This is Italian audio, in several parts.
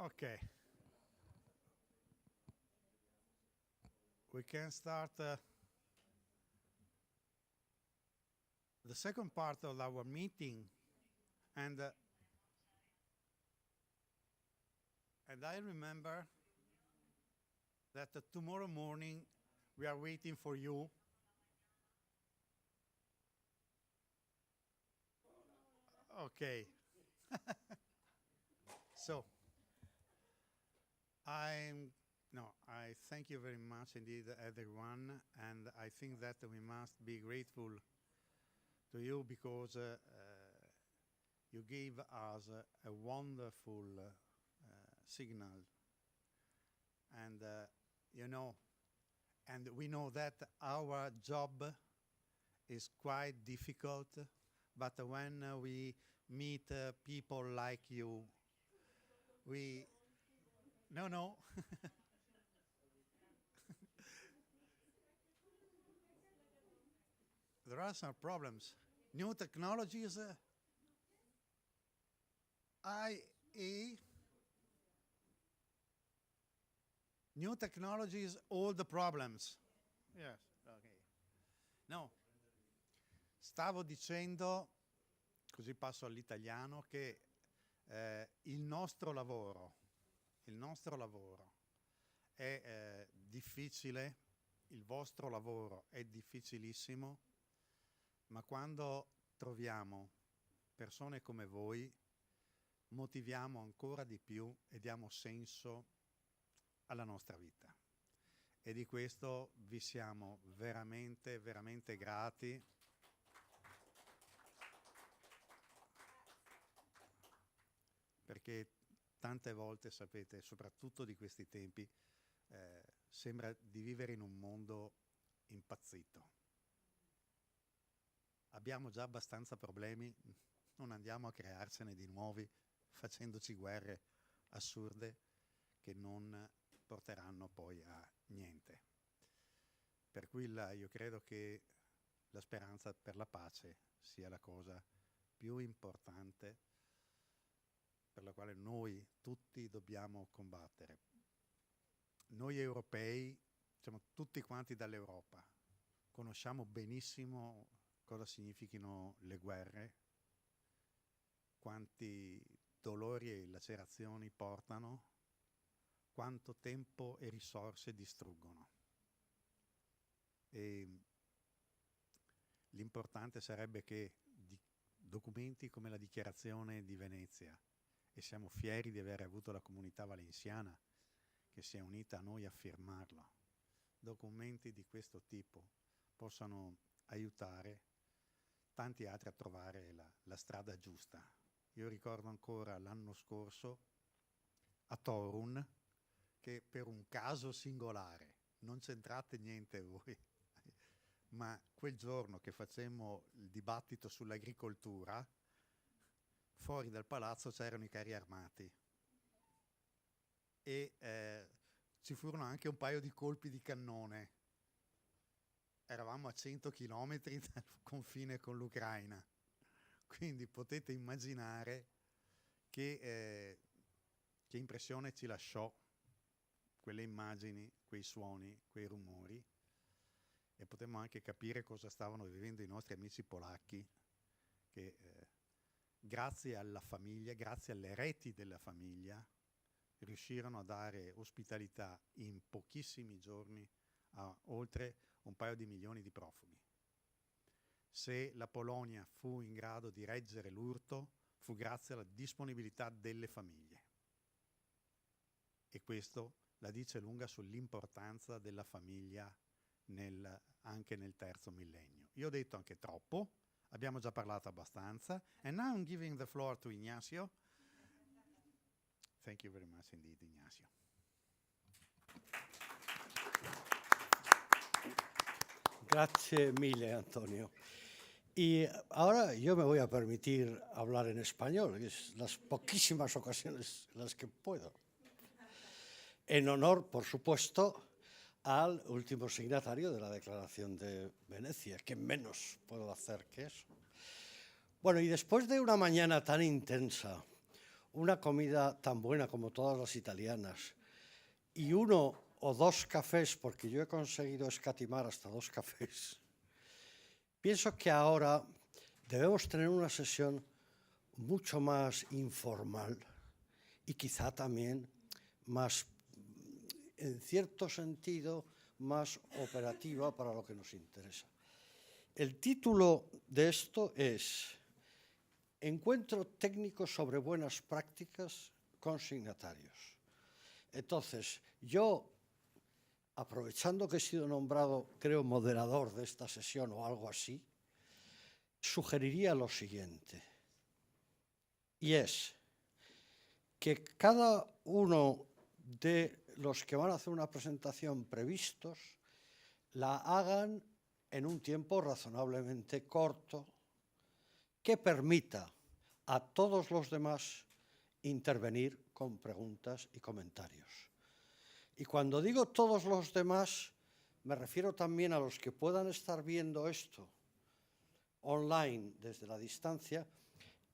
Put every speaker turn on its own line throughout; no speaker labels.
Okay. We can start the second part of our meeting, and I remember that tomorrow morning we are waiting for you. Okay. So, I thank you very much indeed, everyone, and I think that we must be grateful to you because you gave us a wonderful signal, and and we know that our job is quite difficult, but when we meet people like you, no. There are some problems. New technologies, new technologies, all the problems. Yes, okay. No, stavo dicendo, così passo all'italiano, che il nostro lavoro è difficile, il vostro lavoro è difficilissimo, ma quando troviamo persone come voi, motiviamo ancora di più e diamo senso alla nostra vita. E di questo vi siamo veramente, veramente grati. Perché tante volte, sapete, soprattutto di questi tempi, sembra di vivere in un mondo impazzito. Abbiamo già abbastanza problemi, non andiamo a crearsene di nuovi facendoci guerre assurde che non porteranno poi a niente. Per cui io credo che la speranza per la pace sia la cosa più importante per la quale noi tutti dobbiamo combattere. Noi europei, siamo tutti quanti dall'Europa, conosciamo benissimo cosa significhino le guerre, quanti dolori e lacerazioni portano, quanto tempo e risorse distruggono. E l'importante sarebbe che documenti come la Dichiarazione di Venezia, e siamo fieri di aver avuto la comunità valenziana che si è unita a noi a firmarlo, documenti di questo tipo possano aiutare tanti altri a trovare la strada giusta. Io ricordo ancora l'anno scorso a Torun, che per un caso singolare, non c'entrate niente voi, ma quel giorno che facemmo il dibattito sull'agricoltura, fuori dal palazzo c'erano i carri armati e ci furono anche un paio di colpi di cannone. Eravamo a 100 chilometri dal confine con l'Ucraina, quindi potete immaginare che impressione ci lasciò quelle immagini, quei suoni, quei rumori, e potremmo anche capire cosa stavano vivendo i nostri amici polacchi che grazie alla famiglia, grazie alle reti della famiglia, riuscirono a dare ospitalità in pochissimi giorni a oltre un paio di milioni di profughi. Se la Polonia fu in grado di reggere l'urto, fu grazie alla disponibilità delle famiglie. E questo la dice lunga sull'importanza della famiglia anche nel terzo millennio. Io ho detto anche troppo, abbiamo già parlato abbastanza, and now I'm giving the floor to Ignacio. Thank you very much indeed, Ignacio.
Gracias mille, Antonio. Y ahora yo me voy a permitir hablar en español, que es las poquísimas ocasiones en las que puedo. En honor, por supuesto, al último signatario de la Declaración de Venecia, que menos puedo hacer que eso. Bueno, y después de una mañana tan intensa, una comida tan buena como todas las italianas y 1 o 2 cafés, porque yo he conseguido escatimar hasta 2 cafés, pienso que ahora debemos tener una sesión mucho más informal y quizá también más, en cierto sentido, más operativa para lo que nos interesa. El título de esto es Encuentro técnico sobre buenas prácticas con signatarios. Entonces, yo, aprovechando que he sido nombrado, creo, moderador de esta sesión o algo así, sugeriría lo siguiente, y es que cada uno de los que van a hacer una presentación previstos la hagan en un tiempo razonablemente corto que permita a todos los demás intervenir con preguntas y comentarios. Y cuando digo todos los demás, me refiero también a los que puedan estar viendo esto online desde la distancia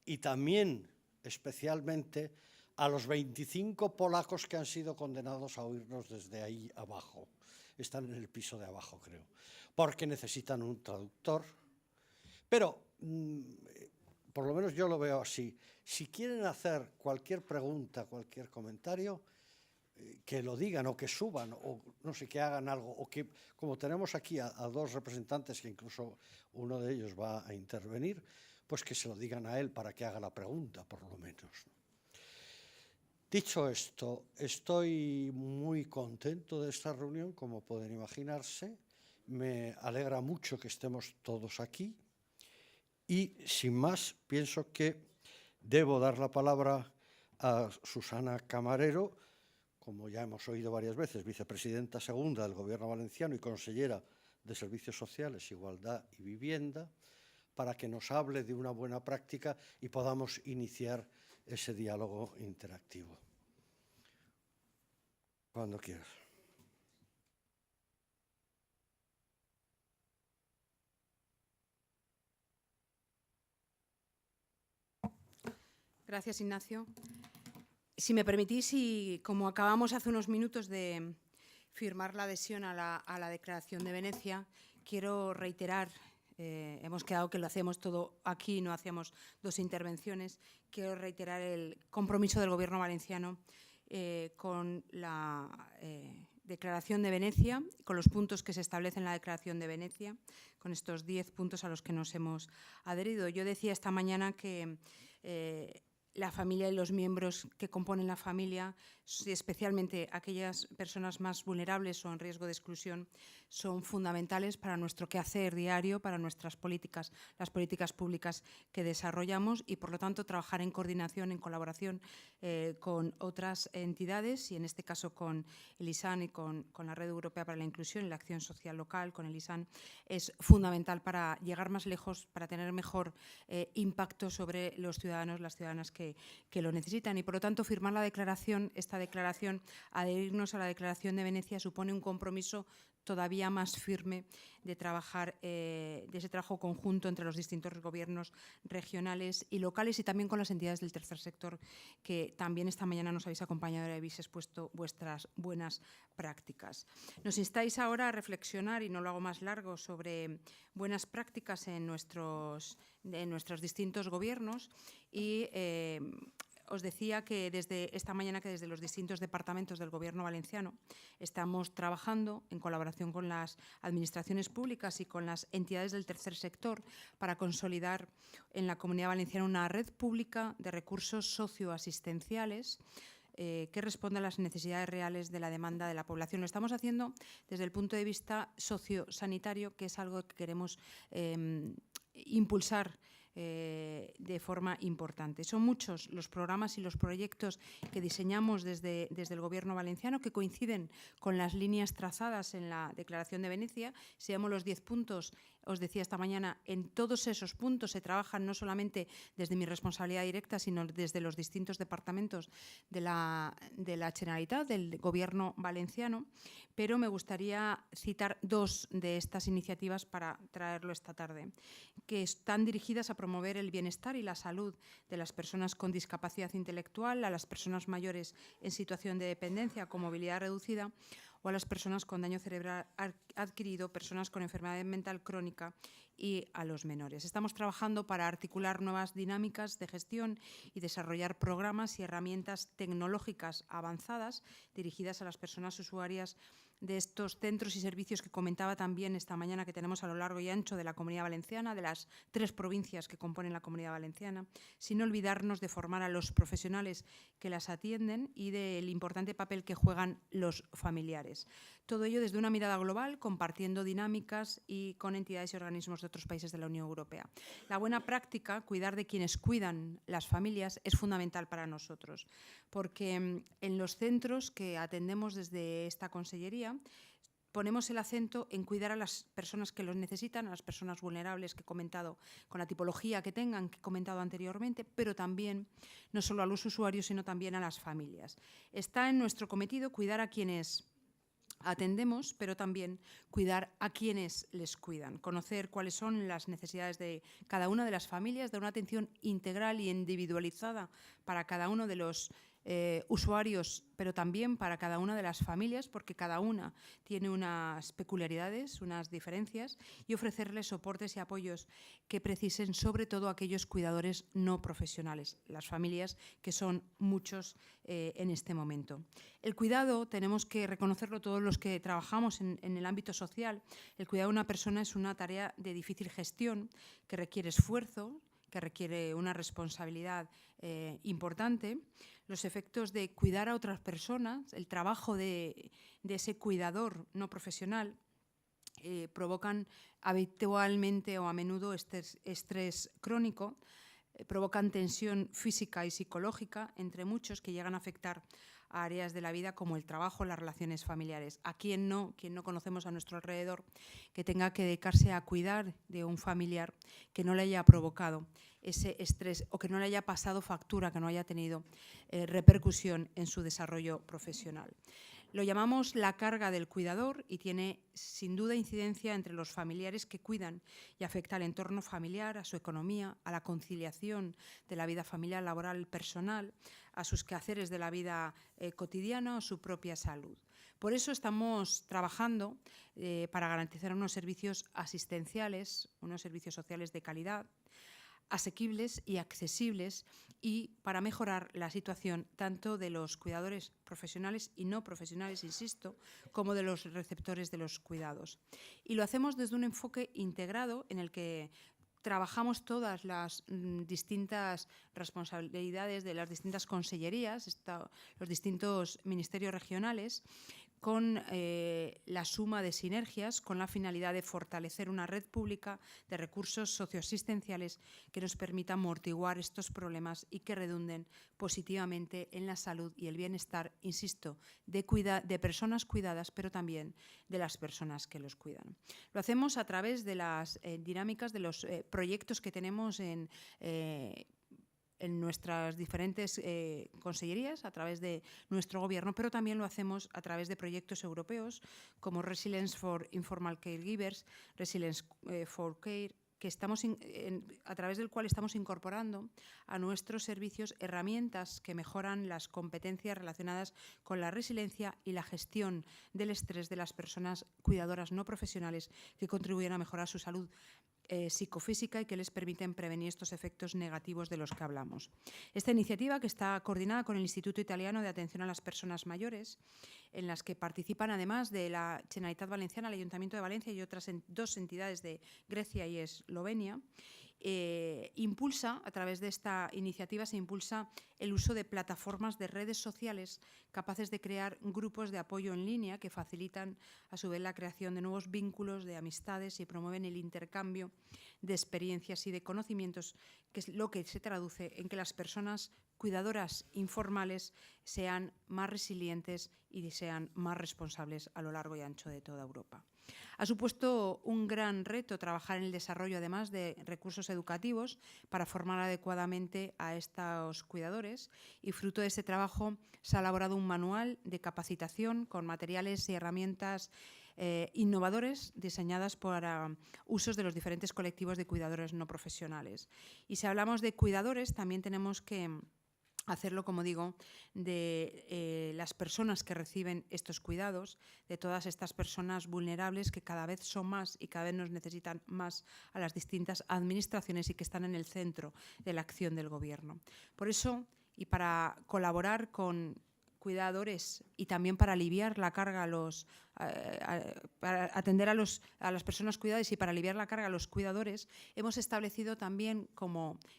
y también especialmente a los 25 polacos que han sido condenados a oírnos desde ahí abajo. Están en el piso de abajo, creo, porque necesitan un traductor. Pero, por lo menos yo lo veo así. Si quieren hacer cualquier pregunta, cualquier comentario, que lo digan o que suban o no sé, que hagan algo, o que, como tenemos aquí a 2 representantes que incluso uno de ellos va a intervenir, pues que se lo digan a él para que haga la pregunta, por lo menos. Dicho esto, estoy muy contento de esta reunión, como pueden imaginarse. Me alegra mucho que estemos todos aquí y, sin más, pienso que debo dar la palabra a Susana Camarero, como ya hemos oído varias veces, vicepresidenta segunda del Gobierno valenciano y consellera de Servicios Sociales, Igualdad y Vivienda, para que nos hable de una buena práctica y podamos iniciar ese diálogo interactivo. Cuando quieras.
Gracias, Ignacio. Si me permitís, y como acabamos hace unos minutos de firmar la adhesión a la Declaración de Venecia, quiero reiterar, hemos quedado que lo hacemos todo aquí, no hacíamos 2 intervenciones, quiero reiterar el compromiso del Gobierno valenciano con la Declaración de Venecia, con los puntos que se establecen en la Declaración de Venecia, con estos 10 puntos a los que nos hemos adherido. Yo decía esta mañana que la familia y los miembros que componen la familia, especialmente aquellas personas más vulnerables o en riesgo de exclusión, son fundamentales para nuestro quehacer diario, para nuestras políticas, las políticas públicas que desarrollamos y, por lo tanto, trabajar en coordinación, en colaboración con otras entidades y, en este caso, con el ISAN y con la Red Europea para la Inclusión y la Acción Social Local, con el ISAN, es fundamental para llegar más lejos, para tener mejor impacto sobre los ciudadanos, las ciudadanas que lo necesitan. Y, por lo tanto, firmar la declaración, esta declaración, adherirnos a la Declaración de Venecia supone un compromiso todavía más firme de trabajar, de ese trabajo conjunto entre los distintos gobiernos regionales y locales y también con las entidades del tercer sector, que también esta mañana nos habéis acompañado y habéis expuesto vuestras buenas prácticas. Nos instáis ahora a reflexionar, y no lo hago más largo, sobre buenas prácticas en nuestros distintos gobiernos y os decía que desde esta mañana que desde los distintos departamentos del Gobierno valenciano estamos trabajando en colaboración con las administraciones públicas y con las entidades del tercer sector para consolidar en la Comunidad Valenciana una red pública de recursos socioasistenciales que responda a las necesidades reales de la demanda de la población. Lo estamos haciendo desde el punto de vista sociosanitario, que es algo que queremos impulsar de forma importante. Son muchos los programas y los proyectos que diseñamos desde el Gobierno valenciano que coinciden con las líneas trazadas en la Declaración de Venecia. Si vemos los 10 puntos, os decía esta mañana, en todos esos puntos se trabajan no solamente desde mi responsabilidad directa, sino desde los distintos departamentos de la Generalitat, del Gobierno valenciano, pero me gustaría citar 2 de estas iniciativas para traerlo esta tarde, que están dirigidas a promover el bienestar bienestar y la salud de las personas con discapacidad intelectual, a las personas mayores en situación de dependencia con movilidad reducida o a las personas con daño cerebral adquirido, personas con enfermedad mental crónica y a los menores. Estamos trabajando para articular nuevas dinámicas de gestión y desarrollar programas y herramientas tecnológicas avanzadas dirigidas a las personas usuarias de estos centros y servicios que comentaba también esta mañana que tenemos a lo largo y ancho de la Comunidad Valenciana, de las 3 provincias que componen la Comunidad Valenciana, sin olvidarnos de formar a los profesionales que las atienden y del importante papel que juegan los familiares. Todo ello desde una mirada global, compartiendo dinámicas y con entidades y organismos de otros países de la Unión Europea. La buena práctica, cuidar de quienes cuidan las familias, es fundamental para nosotros, porque en los centros que atendemos desde esta consellería ponemos el acento en cuidar a las personas que los necesitan, a las personas vulnerables que he comentado, con la tipología que tengan, que he comentado anteriormente, pero también no solo a los usuarios, sino también a las familias. Está en nuestro cometido cuidar a quienes atendemos, pero también cuidar a quienes les cuidan, conocer cuáles son las necesidades de cada una de las familias, de una atención integral y individualizada para cada uno de los usuarios, pero también para cada una de las familias, porque cada una tiene unas peculiaridades, unas diferencias, y ofrecerles soportes y apoyos que precisen, sobre todo a aquellos cuidadores no profesionales, las familias que son muchos en este momento. El cuidado, tenemos que reconocerlo todos los que trabajamos en el ámbito social, el cuidado de una persona es una tarea de difícil gestión que requiere esfuerzo, que requiere una responsabilidad importante. Los efectos de cuidar a otras personas, el trabajo de ese cuidador no profesional, provocan habitualmente o a menudo estrés crónico, provocan tensión física y psicológica, entre muchos, que llegan a afectar a áreas de la vida como el trabajo, las relaciones familiares. ¿A quién no conocemos a nuestro alrededor que tenga que dedicarse a cuidar de un familiar que no le haya provocado ese estrés o que no le haya pasado factura, que no haya tenido repercusión en su desarrollo profesional? Lo llamamos la carga del cuidador y tiene sin duda incidencia entre los familiares que cuidan y afecta al entorno familiar, a su economía, a la conciliación de la vida familiar, laboral, personal, a sus quehaceres de la vida cotidiana o su propia salud. Por eso estamos trabajando para garantizar unos servicios asistenciales, unos servicios sociales de calidad, asequibles y accesibles, y para mejorar la situación tanto de los cuidadores profesionales y no profesionales, insisto, como de los receptores de los cuidados. Y lo hacemos desde un enfoque integrado en el que trabajamos todas las distintas responsabilidades de las distintas consellerías, los distintos ministerios regionales, con la suma de sinergias, con la finalidad de fortalecer una red pública de recursos socioasistenciales que nos permita amortiguar estos problemas y que redunden positivamente en la salud y el bienestar, insisto, de personas cuidadas, pero también de las personas que los cuidan. Lo hacemos a través de las dinámicas, de los proyectos que tenemos en nuestras diferentes consellerías, a través de nuestro gobierno, pero también lo hacemos a través de proyectos europeos como Resilience for Informal Caregivers, Resilience for Care, que a través del cual estamos incorporando a nuestros servicios herramientas que mejoran las competencias relacionadas con la resiliencia y la gestión del estrés de las personas cuidadoras no profesionales, que contribuyen a mejorar su salud psicofísica y que les permiten prevenir estos efectos negativos de los que hablamos. Esta iniciativa, que está coordinada con el Instituto Italiano de Atención a las Personas Mayores, en las que participan además de la Generalitat Valenciana, el Ayuntamiento de Valencia y otras 2 entidades de Grecia y Eslovenia, impulsa, a través de esta iniciativa, se impulsa el uso de plataformas de redes sociales capaces de crear grupos de apoyo en línea que facilitan a su vez la creación de nuevos vínculos, de amistades, y promueven el intercambio de experiencias y de conocimientos, que es lo que se traduce en que las personas cuidadoras informales sean más resilientes y sean más responsables a lo largo y ancho de toda Europa. Ha supuesto un gran reto trabajar en el desarrollo, además, de recursos educativos para formar adecuadamente a estos cuidadores, y fruto de ese trabajo se ha elaborado un manual de capacitación con materiales y herramientas innovadores diseñadas para usos de los diferentes colectivos de cuidadores no profesionales. Y si hablamos de cuidadores, también tenemos que hacerlo, como digo, de las personas que reciben estos cuidados, de todas estas personas vulnerables que cada vez son más y cada vez nos necesitan más a las distintas administraciones y que están en el centro de la acción del Gobierno. Por eso, y para colaborar con cuidadores y también para aliviar la carga para atender a las personas cuidadas y para aliviar la carga a los cuidadores, hemos establecido también,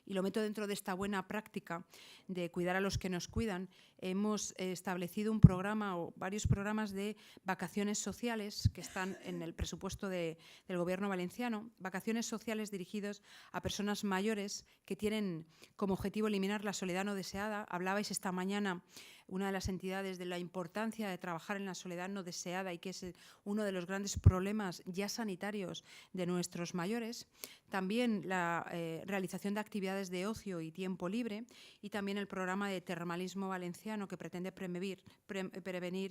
y lo meto dentro de esta buena práctica de cuidar a los que nos cuidan, hemos establecido un programa o varios programas de vacaciones sociales que están en el presupuesto del Gobierno valenciano, vacaciones sociales dirigidos a personas mayores que tienen como objetivo eliminar la soledad no deseada. Hablabais esta mañana una de las entidades de la importancia de trabajar en la soledad no deseada y que es uno de los grandes problemas ya sanitarios de nuestros mayores. También la realización de actividades de ocio y tiempo libre y también el programa de termalismo valenciano que pretende prevenir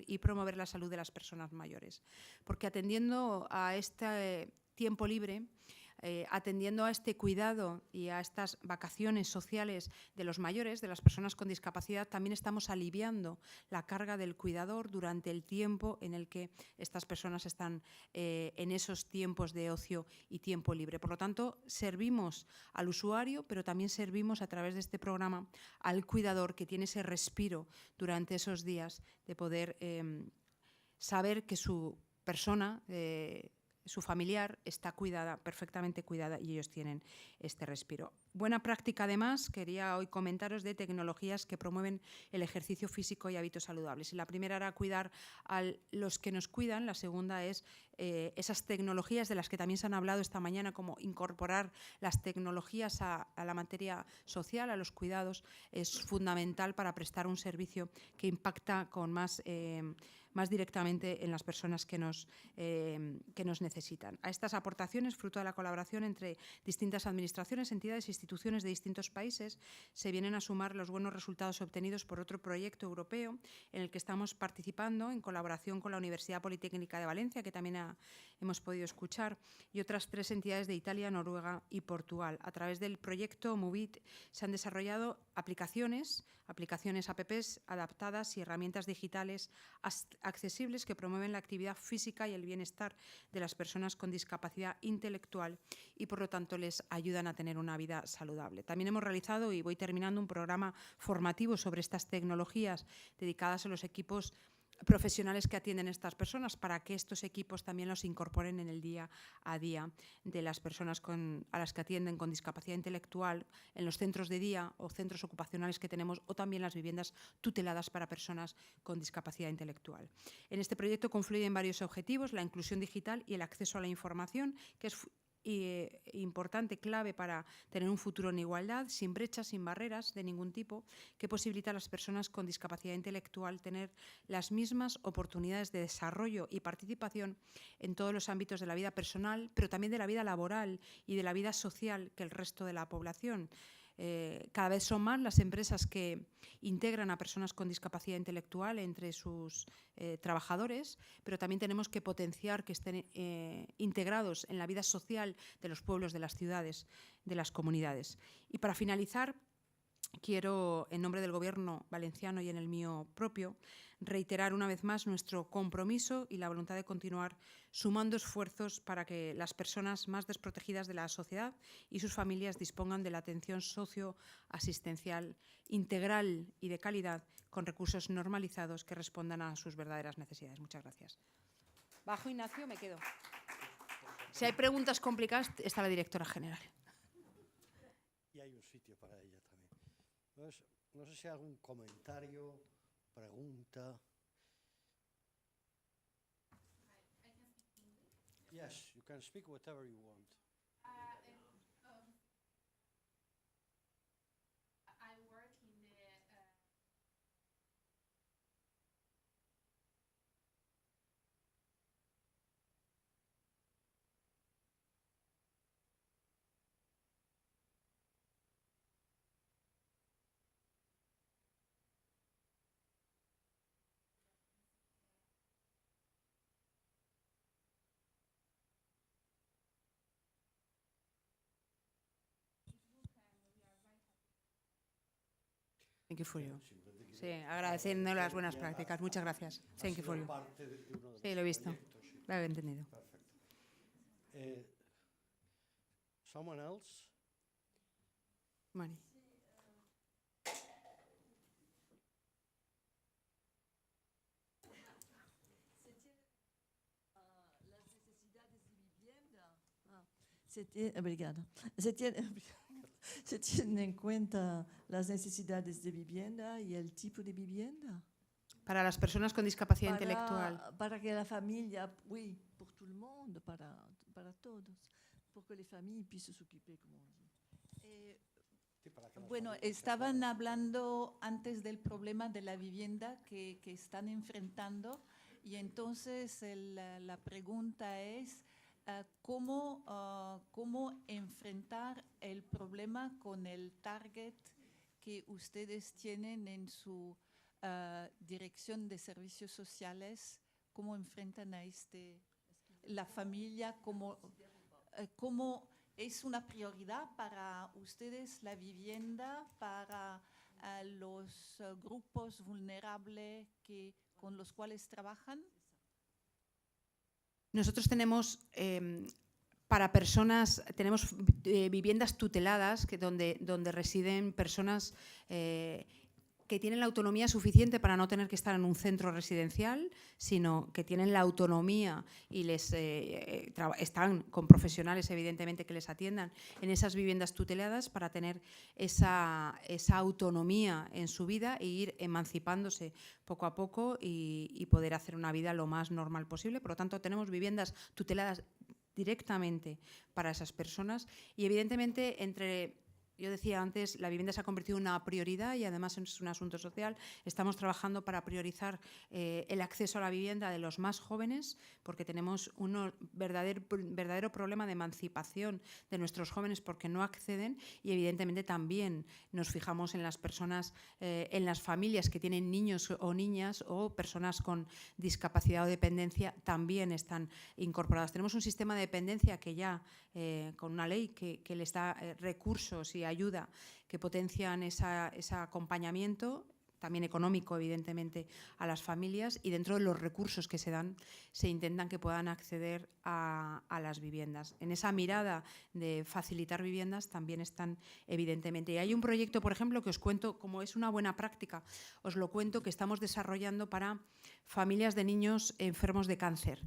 y promover la salud de las personas mayores. Porque atendiendo a este tiempo libre, atendiendo a este cuidado y a estas vacaciones sociales de los mayores, de las personas con discapacidad, también estamos aliviando la carga del cuidador durante el tiempo en el que estas personas están en esos tiempos de ocio y tiempo libre. Por lo tanto, servimos al usuario, pero también servimos a través de este programa al cuidador que tiene ese respiro durante esos días de poder saber que su persona, su familiar, está cuidada, perfectamente cuidada, y ellos tienen este respiro. Buena práctica, además, quería hoy comentaros de tecnologías que promueven el ejercicio físico y hábitos saludables. Y la primera era cuidar a los que nos cuidan, la segunda es esas tecnologías de las que también se han hablado esta mañana, como incorporar las tecnologías a la materia social, a los cuidados, es fundamental para prestar un servicio que impacta con más directamente en las personas que nos necesitan. A estas aportaciones, fruto de la colaboración entre distintas administraciones, entidades e instituciones de distintos países, se vienen a sumar los buenos resultados obtenidos por otro proyecto europeo en el que estamos participando en colaboración con la Universidad Politécnica de Valencia, que también hemos podido escuchar, y otras 3 entidades de Italia, Noruega y Portugal. A través del proyecto Movit se han desarrollado aplicaciones apps adaptadas y herramientas digitales accesibles que promueven la actividad física y el bienestar de las personas con discapacidad intelectual y, por lo tanto, les ayudan a tener una vida saludable. También hemos realizado, y voy terminando, un programa formativo sobre estas tecnologías dedicadas a los equipos profesionales que atienden a estas personas, para que estos equipos también los incorporen en el día a día de las personas a las que atienden con discapacidad intelectual en los centros de día o centros ocupacionales que tenemos, o también las viviendas tuteladas para personas con discapacidad intelectual. En este proyecto confluyen varios objetivos: la inclusión digital y el acceso a la información, que es importante, clave para tener un futuro en igualdad, sin brechas, sin barreras de ningún tipo, que posibilita a las personas con discapacidad intelectual tener las mismas oportunidades de desarrollo y participación en todos los ámbitos de la vida personal, pero también de la vida laboral y de la vida social que el resto de la población. Cada vez son más las empresas que integran a personas con discapacidad intelectual entre sus trabajadores, pero también tenemos que potenciar que estén integrados en la vida social de los pueblos, de las ciudades, de las comunidades. Y para finalizar, quiero, en nombre del Gobierno valenciano y en el mío propio, reiterar una vez más nuestro compromiso y la voluntad de continuar sumando esfuerzos para que las personas más desprotegidas de la sociedad y sus familias dispongan de la atención socioasistencial integral y de calidad, con recursos normalizados que respondan a sus verdaderas necesidades. Muchas gracias. Bajo, Ignacio, me quedo. Si hay preguntas complicadas, está la directora general.
Y hay un sitio para ella también. Entonces, no sé si hay algún comentario, pregunta. Yes, you can speak whatever you want.
Thank you for you. Sí, agradeciendo las buenas prácticas. Muchas gracias. Thank you for you. Sí, lo he visto. Lo he entendido.
Perfecto. Someone else?
Mani.
Obrigada. ¿Se tienen en cuenta las necesidades de vivienda y el tipo de vivienda?
Para las personas con discapacidad intelectual.
Para que la familia, oui, pour tout le monde, para todos, pour que les familles puissent s'occuper, como
Bueno, estaban hablando antes del problema de la vivienda que están enfrentando y entonces la pregunta es cómo enfrentar el problema con el target que ustedes tienen en su dirección de servicios sociales, cómo enfrentan a la familia, cómo es una prioridad para ustedes la vivienda, para los grupos vulnerables con los cuales trabajan.
Nosotros tenemos, para personas, tenemos viviendas tuteladas donde residen personas que tienen la autonomía suficiente para no tener que estar en un centro residencial, sino que tienen la autonomía y están con profesionales, evidentemente, que les atiendan en esas viviendas tuteladas para tener esa autonomía en su vida e ir emancipándose poco a poco y poder hacer una vida lo más normal posible. Por lo tanto, tenemos viviendas tuteladas directamente para esas personas y, evidentemente, yo decía antes, la vivienda se ha convertido en una prioridad y además es un asunto social. Estamos trabajando para priorizar el acceso a la vivienda de los más jóvenes, porque tenemos un verdadero problema de emancipación de nuestros jóvenes porque no acceden, y evidentemente también nos fijamos en las personas, en las familias que tienen niños o niñas o personas con discapacidad o dependencia también están incorporadas. Tenemos un sistema de dependencia que ya, con una ley que les da recursos y ayuda que potencian ese acompañamiento, también económico, evidentemente, a las familias, y dentro de los recursos que se dan, se intentan que puedan acceder a las viviendas. En esa mirada de facilitar viviendas también están, evidentemente. Y hay un proyecto, por ejemplo, que os cuento, como es una buena práctica, os lo cuento, que estamos desarrollando para familias de niños enfermos de cáncer.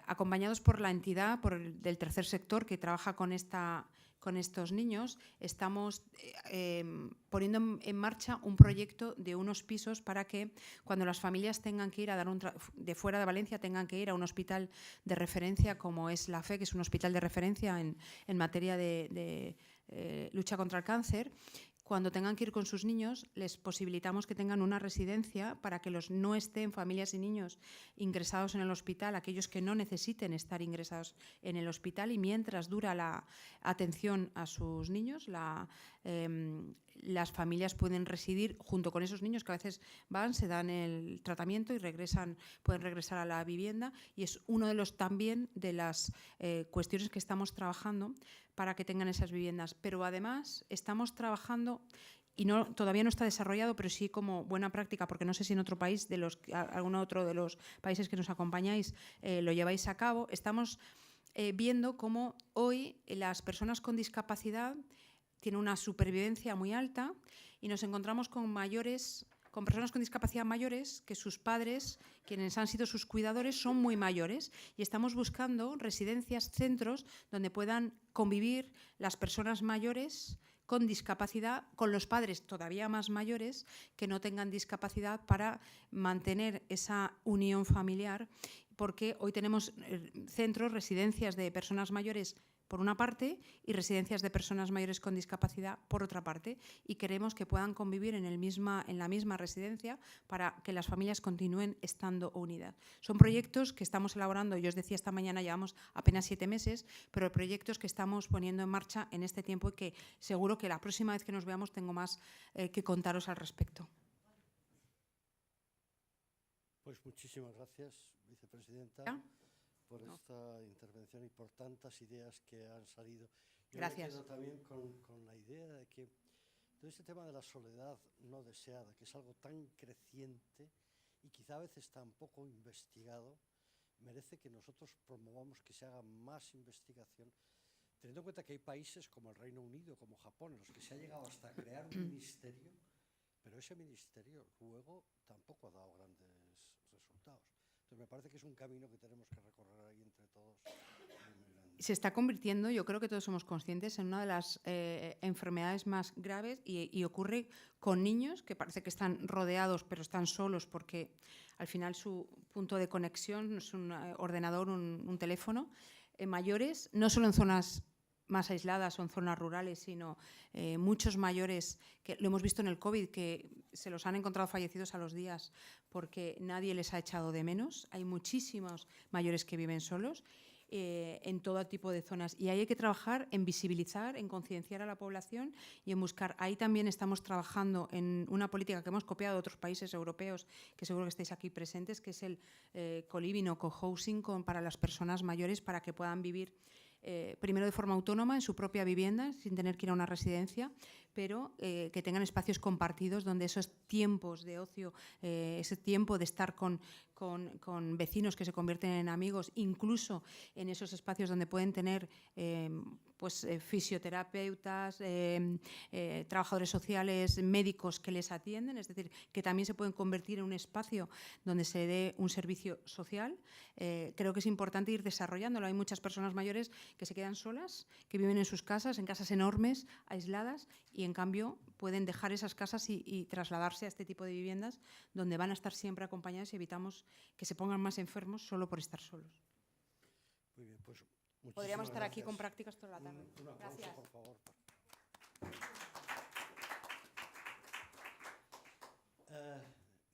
Acompañados por la entidad del tercer sector que trabaja con estos niños, estamos poniendo en marcha un proyecto de unos pisos para que cuando las familias tengan que ir a dar de fuera de Valencia tengan que ir a un hospital de referencia como es la FE, que es un hospital de referencia en materia de lucha contra el cáncer. Cuando tengan que ir con sus niños, les posibilitamos que tengan una residencia para que no estén familias y niños ingresados en el hospital, aquellos que no necesiten estar ingresados en el hospital, y mientras dura la atención a sus niños, las familias pueden residir junto con esos niños que a veces se dan el tratamiento y pueden regresar a la vivienda, y es uno también de las cuestiones que estamos trabajando para que tengan esas viviendas. Pero además estamos trabajando, y todavía no está desarrollado, pero sí como buena práctica, porque no sé si en otro país, algún otro de los países que nos acompañáis, lo lleváis a cabo. Estamos viendo cómo hoy las personas con discapacidad tienen una supervivencia muy alta y nos encontramos con personas con discapacidad mayores que sus padres, quienes han sido sus cuidadores, son muy mayores, y estamos buscando residencias, centros donde puedan convivir las personas mayores con discapacidad con los padres todavía más mayores que no tengan discapacidad, para mantener esa unión familiar, porque hoy tenemos centros, residencias de personas mayores por una parte y residencias de personas mayores con discapacidad por otra parte, y queremos que puedan convivir en la misma residencia para que las familias continúen estando unidas. Son proyectos que estamos elaborando, yo os decía esta mañana, llevamos apenas 7 meses, pero proyectos que estamos poniendo en marcha en este tiempo y que seguro que la próxima vez que nos veamos tengo más que contaros al respecto.
Pues muchísimas gracias, vicepresidenta.
¿Ya?
Por esta intervención y por tantas ideas que han salido. Yo
Gracias.
me quedo también con la idea de todo este tema de la soledad no deseada, que es algo tan creciente y quizá a veces tan poco investigado, merece que nosotros promovamos que se haga más investigación, teniendo en cuenta que hay países como el Reino Unido, como Japón, en los que se ha llegado hasta crear un ministerio, pero ese ministerio luego tampoco ha dado grandes resultados. Entonces me parece que es un camino que tenemos que recorrer ahí entre todos.
Se está convirtiendo, yo creo que todos somos conscientes, en una de las enfermedades más graves y ocurre con niños que parece que están rodeados pero están solos porque al final su punto de conexión es un ordenador, un teléfono. Mayores, no solo en zonas más aisladas o en zonas rurales, sino muchos mayores, que lo hemos visto en el COVID, que se los han encontrado fallecidos a los días porque nadie les ha echado de menos. Hay muchísimos mayores que viven solos en todo tipo de zonas. Y ahí hay que trabajar en visibilizar, en concienciar a la población y en buscar. Ahí también estamos trabajando en una política que hemos copiado de otros países europeos, que seguro que estáis aquí presentes, que es el co-living o co-housing para las personas mayores para que puedan vivir primero de forma autónoma en su propia vivienda, sin tener que ir a una residencia, pero que tengan espacios compartidos donde esos tiempos de ocio, ese tiempo de estar con vecinos que se convierten en amigos, incluso en esos espacios donde pueden tener fisioterapeutas, trabajadores sociales, médicos que les atienden, es decir, que también se pueden convertir en un espacio donde se dé un servicio social. Creo que es importante ir desarrollándolo. Hay muchas personas mayores que se quedan solas, que viven en sus casas, en casas enormes, aisladas, y en cambio pueden dejar esas casas y trasladarse a este tipo de viviendas donde van a estar siempre acompañadas y evitamos que se pongan más enfermos solo por estar solos.
Muy bien, pues
Podríamos estar aquí
gracias.
con prácticas toda la tarde.
Un aplauso,
Gracias.
por favor.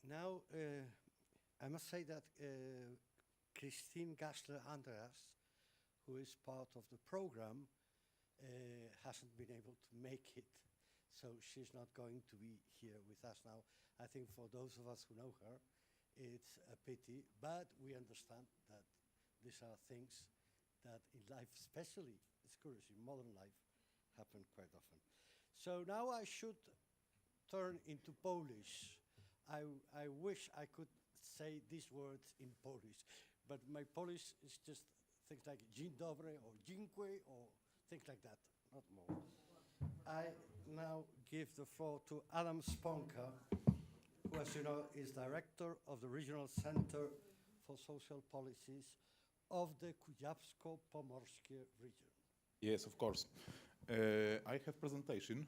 Now, I must say that Christine Gassler-Andreas, who is part of the program, hasn't been able to make it, so she's not going to be here with us now. I think for those of us who know her, it's a pity, but we understand that these are things that in life, especially, it's curious, in modern life, happen quite often. So now I should turn into Polish. I wish I could say these words in Polish, but my Polish is just things like dzień dobry or dziękuję or things like that, not more. I now give the floor to Adam Sponka, who, as you know, is director of the Regional Center for Social Policies of the Kujawsko-Pomorskie region.
Yes, of course. I have presentation.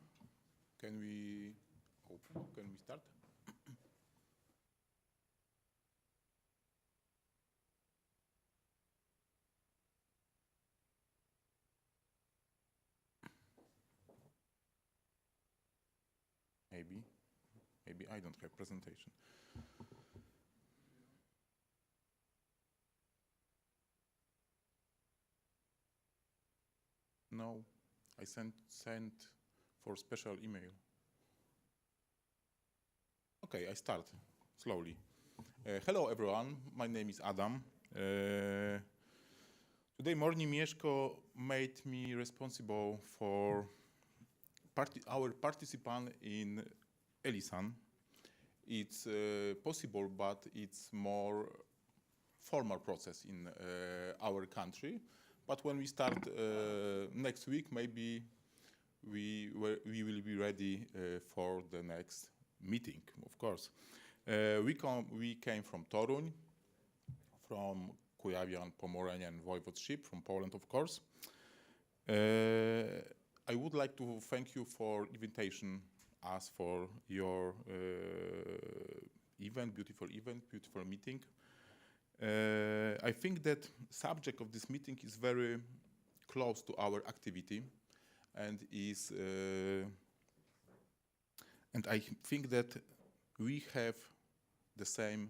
Can we start? Maybe I don't have presentation. No, I sent for special email. Okay, I start slowly. Hello everyone, my name is Adam. Today morning Mieszko made me responsible for our participant in Elisan. It's possible, but it's more formal process in our country. But when we start next week, maybe we will be ready for the next meeting, of course. We came from Toruń, from Kujawian-Pomoranian Voivodeship, from Poland, of course. I would like to thank you for invitation us for your beautiful meeting. I think that subject of this meeting is very close to our activity, and I think that we have the same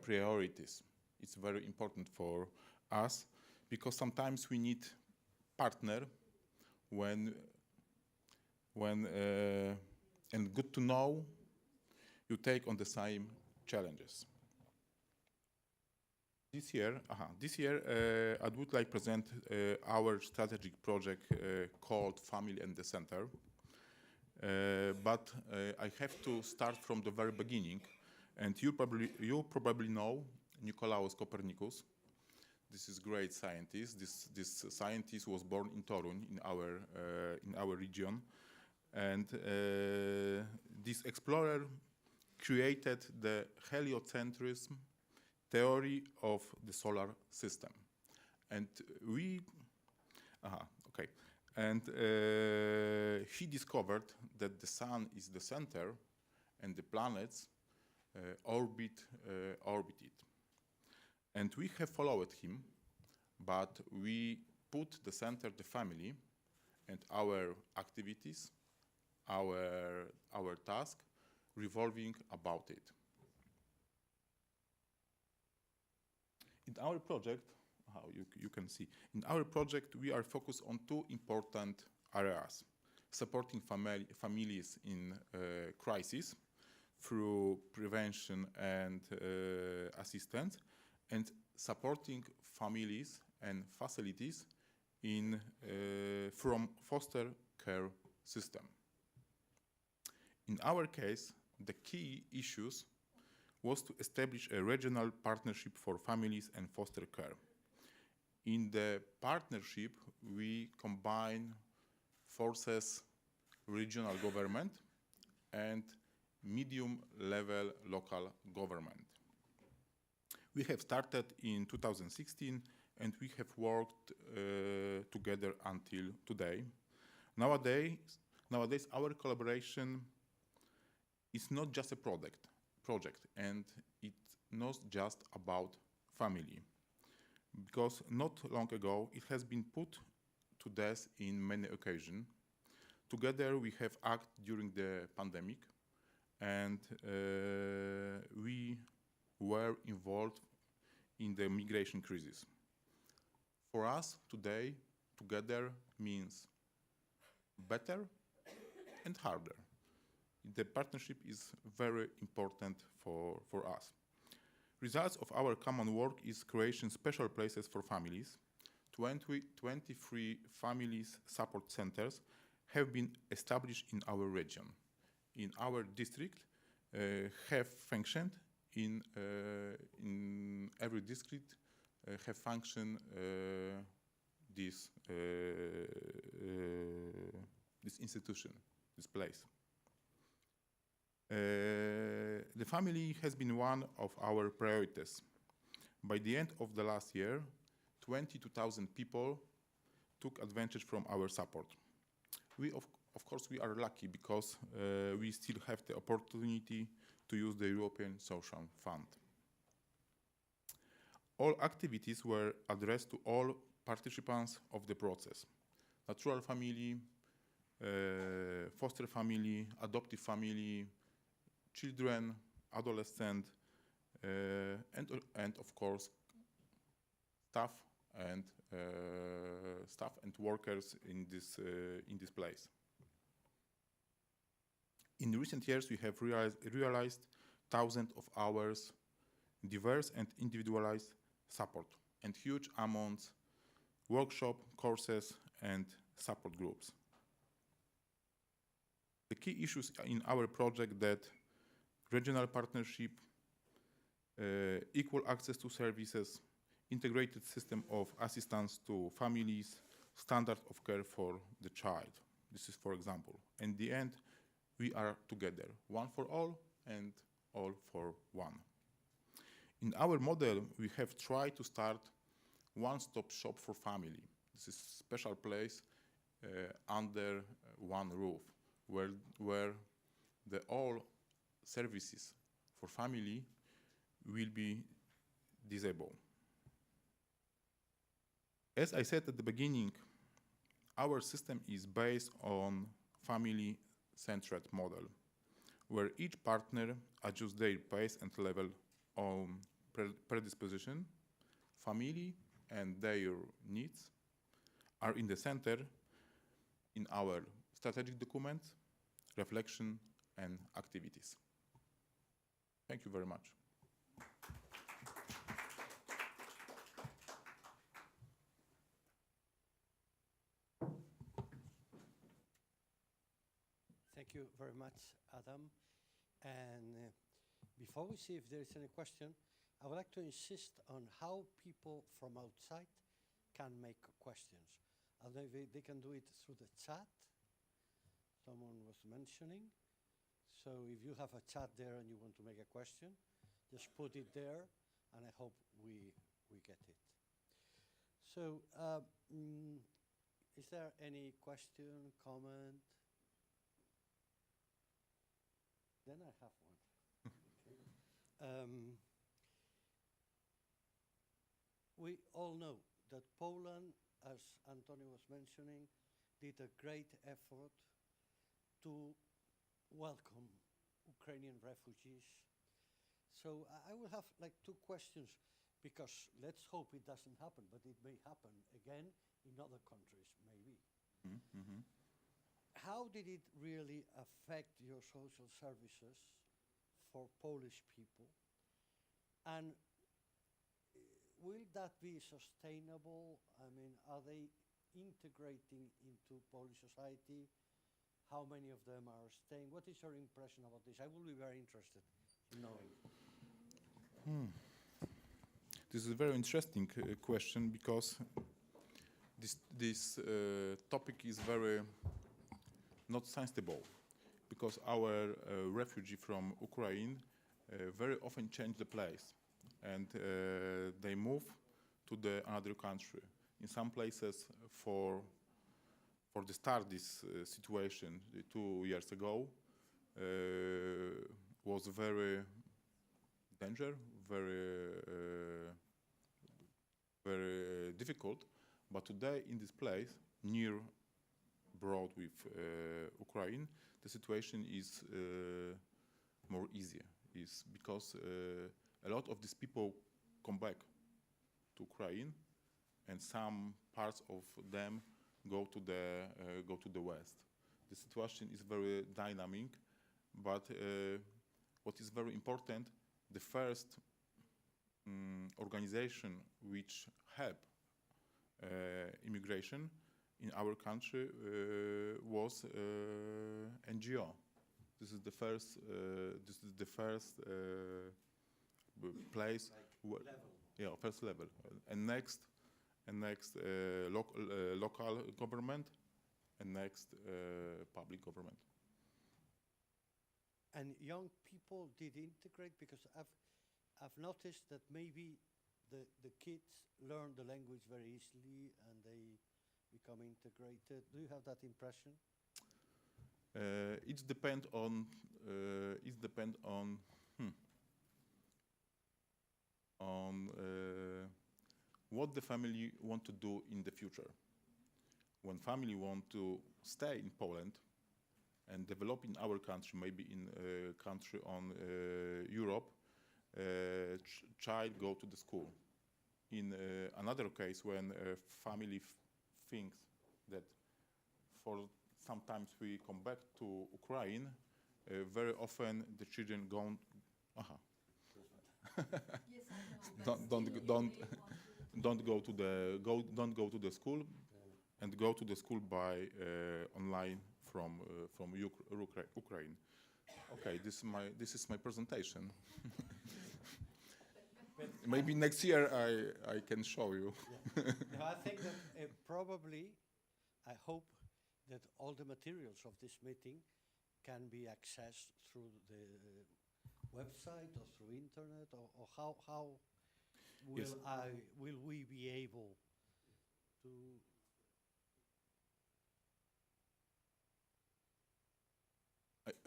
priorities. It's very important for us because sometimes we need partner when and good to know you take on the same challenges. This year, I would like to present our strategic project called Family and the Center. but I have to start from the very beginning. And you probably know Nicolaus Copernicus. This is great scientist. This scientist was born in Torun, in our region, and this explorer created the heliocentrism theory of the solar system, and he discovered that the sun is the center, and the planets orbit it. And we have followed him, but we put the center the family, and our activities, our task, revolving about it. In our project, you can see, in our project we are focused on two important areas: supporting families in crisis through prevention and assistance, and supporting families and facilities from foster care system. In our case, the key issues was to establish a regional partnership for families and foster care. In the partnership, we combine forces, regional government and medium-level local government. We have started in 2016, and we have worked together until today. Nowadays, our collaboration is not just a project, and it's not just about family, because not long ago it has been put to death in many occasions. Together we have acted during the pandemic, and we were involved in the migration crisis. For us today, together means better and harder. The partnership is very important for us. Results of our common work is creation special places for families. 23 families support centers have been established in our region. In our district, have functioned in every district have functioned this institution, this place. The family has been one of our priorities. By the end of the last year, 22,000 people took advantage from our support. Of course, we are lucky because we still have the opportunity to use the European Social Fund. All activities were addressed to all participants of the process: natural family, foster family, adoptive family, children, adolescent, and of course, staff and workers in this place. In recent years, we have realized thousands of hours, diverse and individualized support, and huge amounts, workshop, courses, and support groups. The key issues in our project that regional partnership, equal access to services, integrated system of assistance to families, standard of care for the child. This is, for example. In the end, we are together, one for all and all for one. In our model, we have tried to start one-stop shop for family. This is a special place under one roof, where the all services for family will be disabled. As I said at the beginning, our system is based on family-centered model, where each partner adjusts their pace and level of predisposition. Family and their needs are in the center in our strategic documents, reflection, and activities. Thank you very much.
Thank Thank you very much, Adam. And before we see if there is any question, I would like to insist on how people from outside can make questions. And they can do it through the chat. Someone was mentioning. So if you have a chat there and you want to make a question, just put it there, and I hope we get it. So is there any question, comment? Then I have one. We all know that Poland, as Antonio was mentioning, did a great effort to welcome Ukrainian refugees. So I will have like two questions, because let's hope it doesn't happen, but it may happen again in other countries, maybe.
Mm-hmm.
How did it really affect your social services for Polish people? And will that be sustainable? I mean, are they integrating into Polish society? How many of them are staying? What is your impression about this? I will be very interested in knowing.
This is a very interesting question, because this topic is very not sensible, because our refugee from Ukraine very often change the place, and they move to the another country. In some places, for the start this situation 2 years ago was very danger, very difficult. But today, in this place, near broad with Ukraine, the situation is more easier. Is because a lot of these people come back to Ukraine, and some parts of them go to the west. The situation is very dynamic, but what is very important, the first organization which help immigration in our country was NGO. This is the first. Place.
Like
Level. Yeah, first level, and next, local government, and next public government.
And young people did integrate, because I've noticed that maybe the kids learn the language very easily and they become integrated. Do you have that impression?
It depends on what the family want to do in the future. When family want to stay in Poland and develop in our country, maybe in a country on Europe, child go to the school. In another case, when a family thinks that for sometimes we come back to Ukraine, very often the children go. Don't go to the school, and go to the school by online from Ukraine. Okay, this is my presentation. Maybe next year I can show you.
No, I think that probably, I hope that all the materials of this meeting can be accessed through the website or through internet, or how will
Yes.
will we be able to?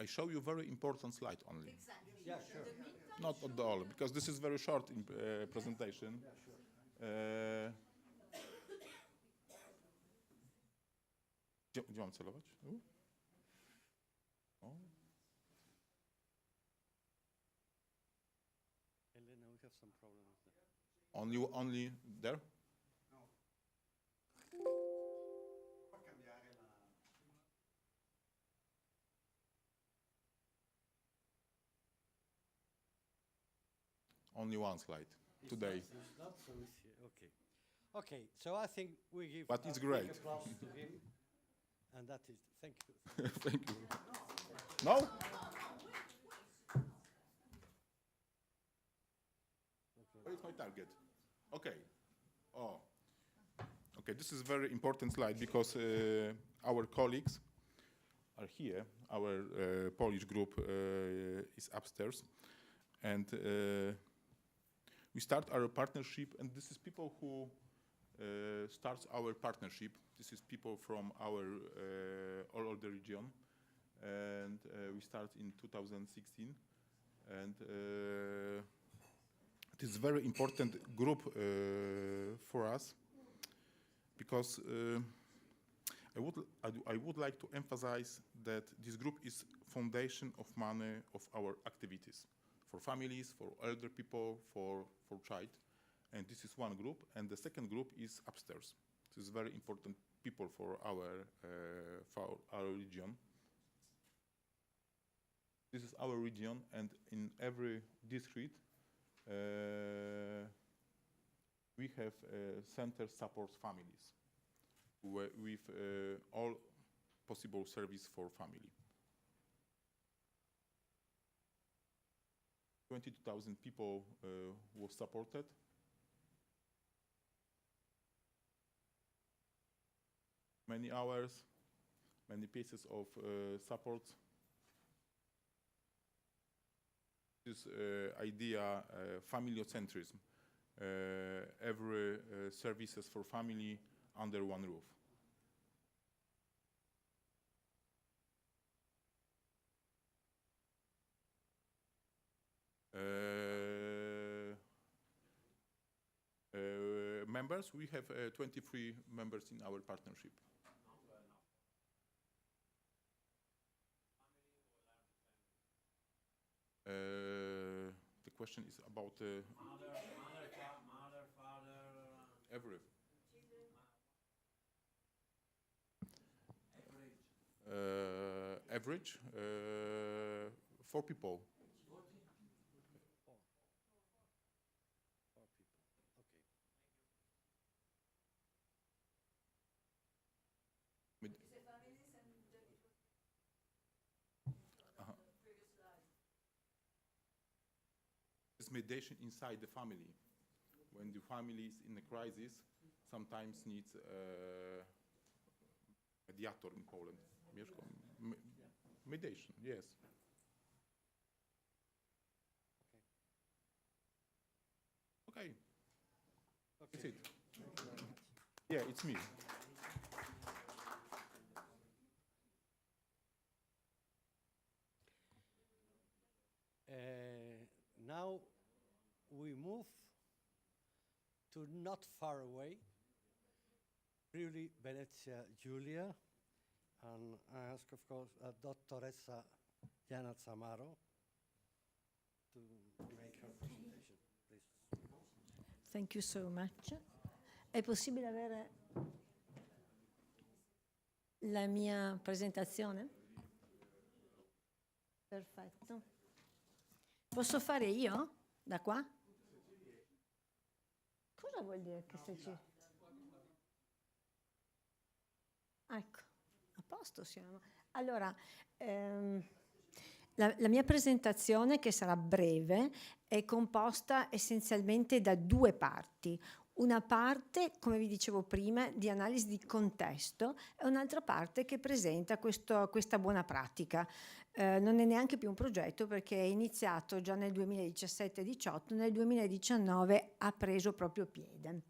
I show you very important slide only.
Exactly.
Yeah, sure.
Not at all, because this is very short in, presentation.
Yeah, sure.
Gdzie mam celować? O.
Elena, we have some problem with that.
Only there? Only one slide today.
It's not so easy. Okay. Okay, so I think we give
But it's
a big
great.
applause to him. And that is, thank you.
Thank you. No? Where is my target? Okay. Oh. Okay, this is a very important slide because our colleagues are here. Our Polish group is upstairs. And we start our partnership, and this is people who starts our partnership. This is people from our all over the region, and we start in 2016. And it is a very important group for us because I would like to emphasize that this group is foundation of many of our activities for families, for elder people, for child. And this is one group, and the second group is upstairs. This is very important people for our region. This is our region, and in every district we have center supports families with all possible service for family. 22,000 people was supported. Many hours, many pieces of support. This idea, familiocentrism, every services for family under one roof. Members, we have 23 members in our partnership. The question is about mother, father, every. Average, 4 people. Mediation inside the family. When the family is in a crisis, sometimes needs a mediator in Poland. Mediation, yes. Okay. That's it. Yeah, it's me.
Now we move to not far away, Friuli Venezia Giulia, and I ask, of course, Dottoressa Jana Zamaro to make her presentation, please.
Thank you so much. È possibile avere la mia presentazione? Perfetto. Posso fare io? Da qua? Cosa vuol dire che se ci... Ecco, a posto siamo. Allora, la mia presentazione, che sarà breve, è composta essenzialmente da 2 parti. Una parte, come vi dicevo prima, di analisi di contesto e un'altra parte che presenta questa buona pratica. Non è neanche più un progetto perché è iniziato già nel 2017-18, nel 2019 ha preso proprio piede.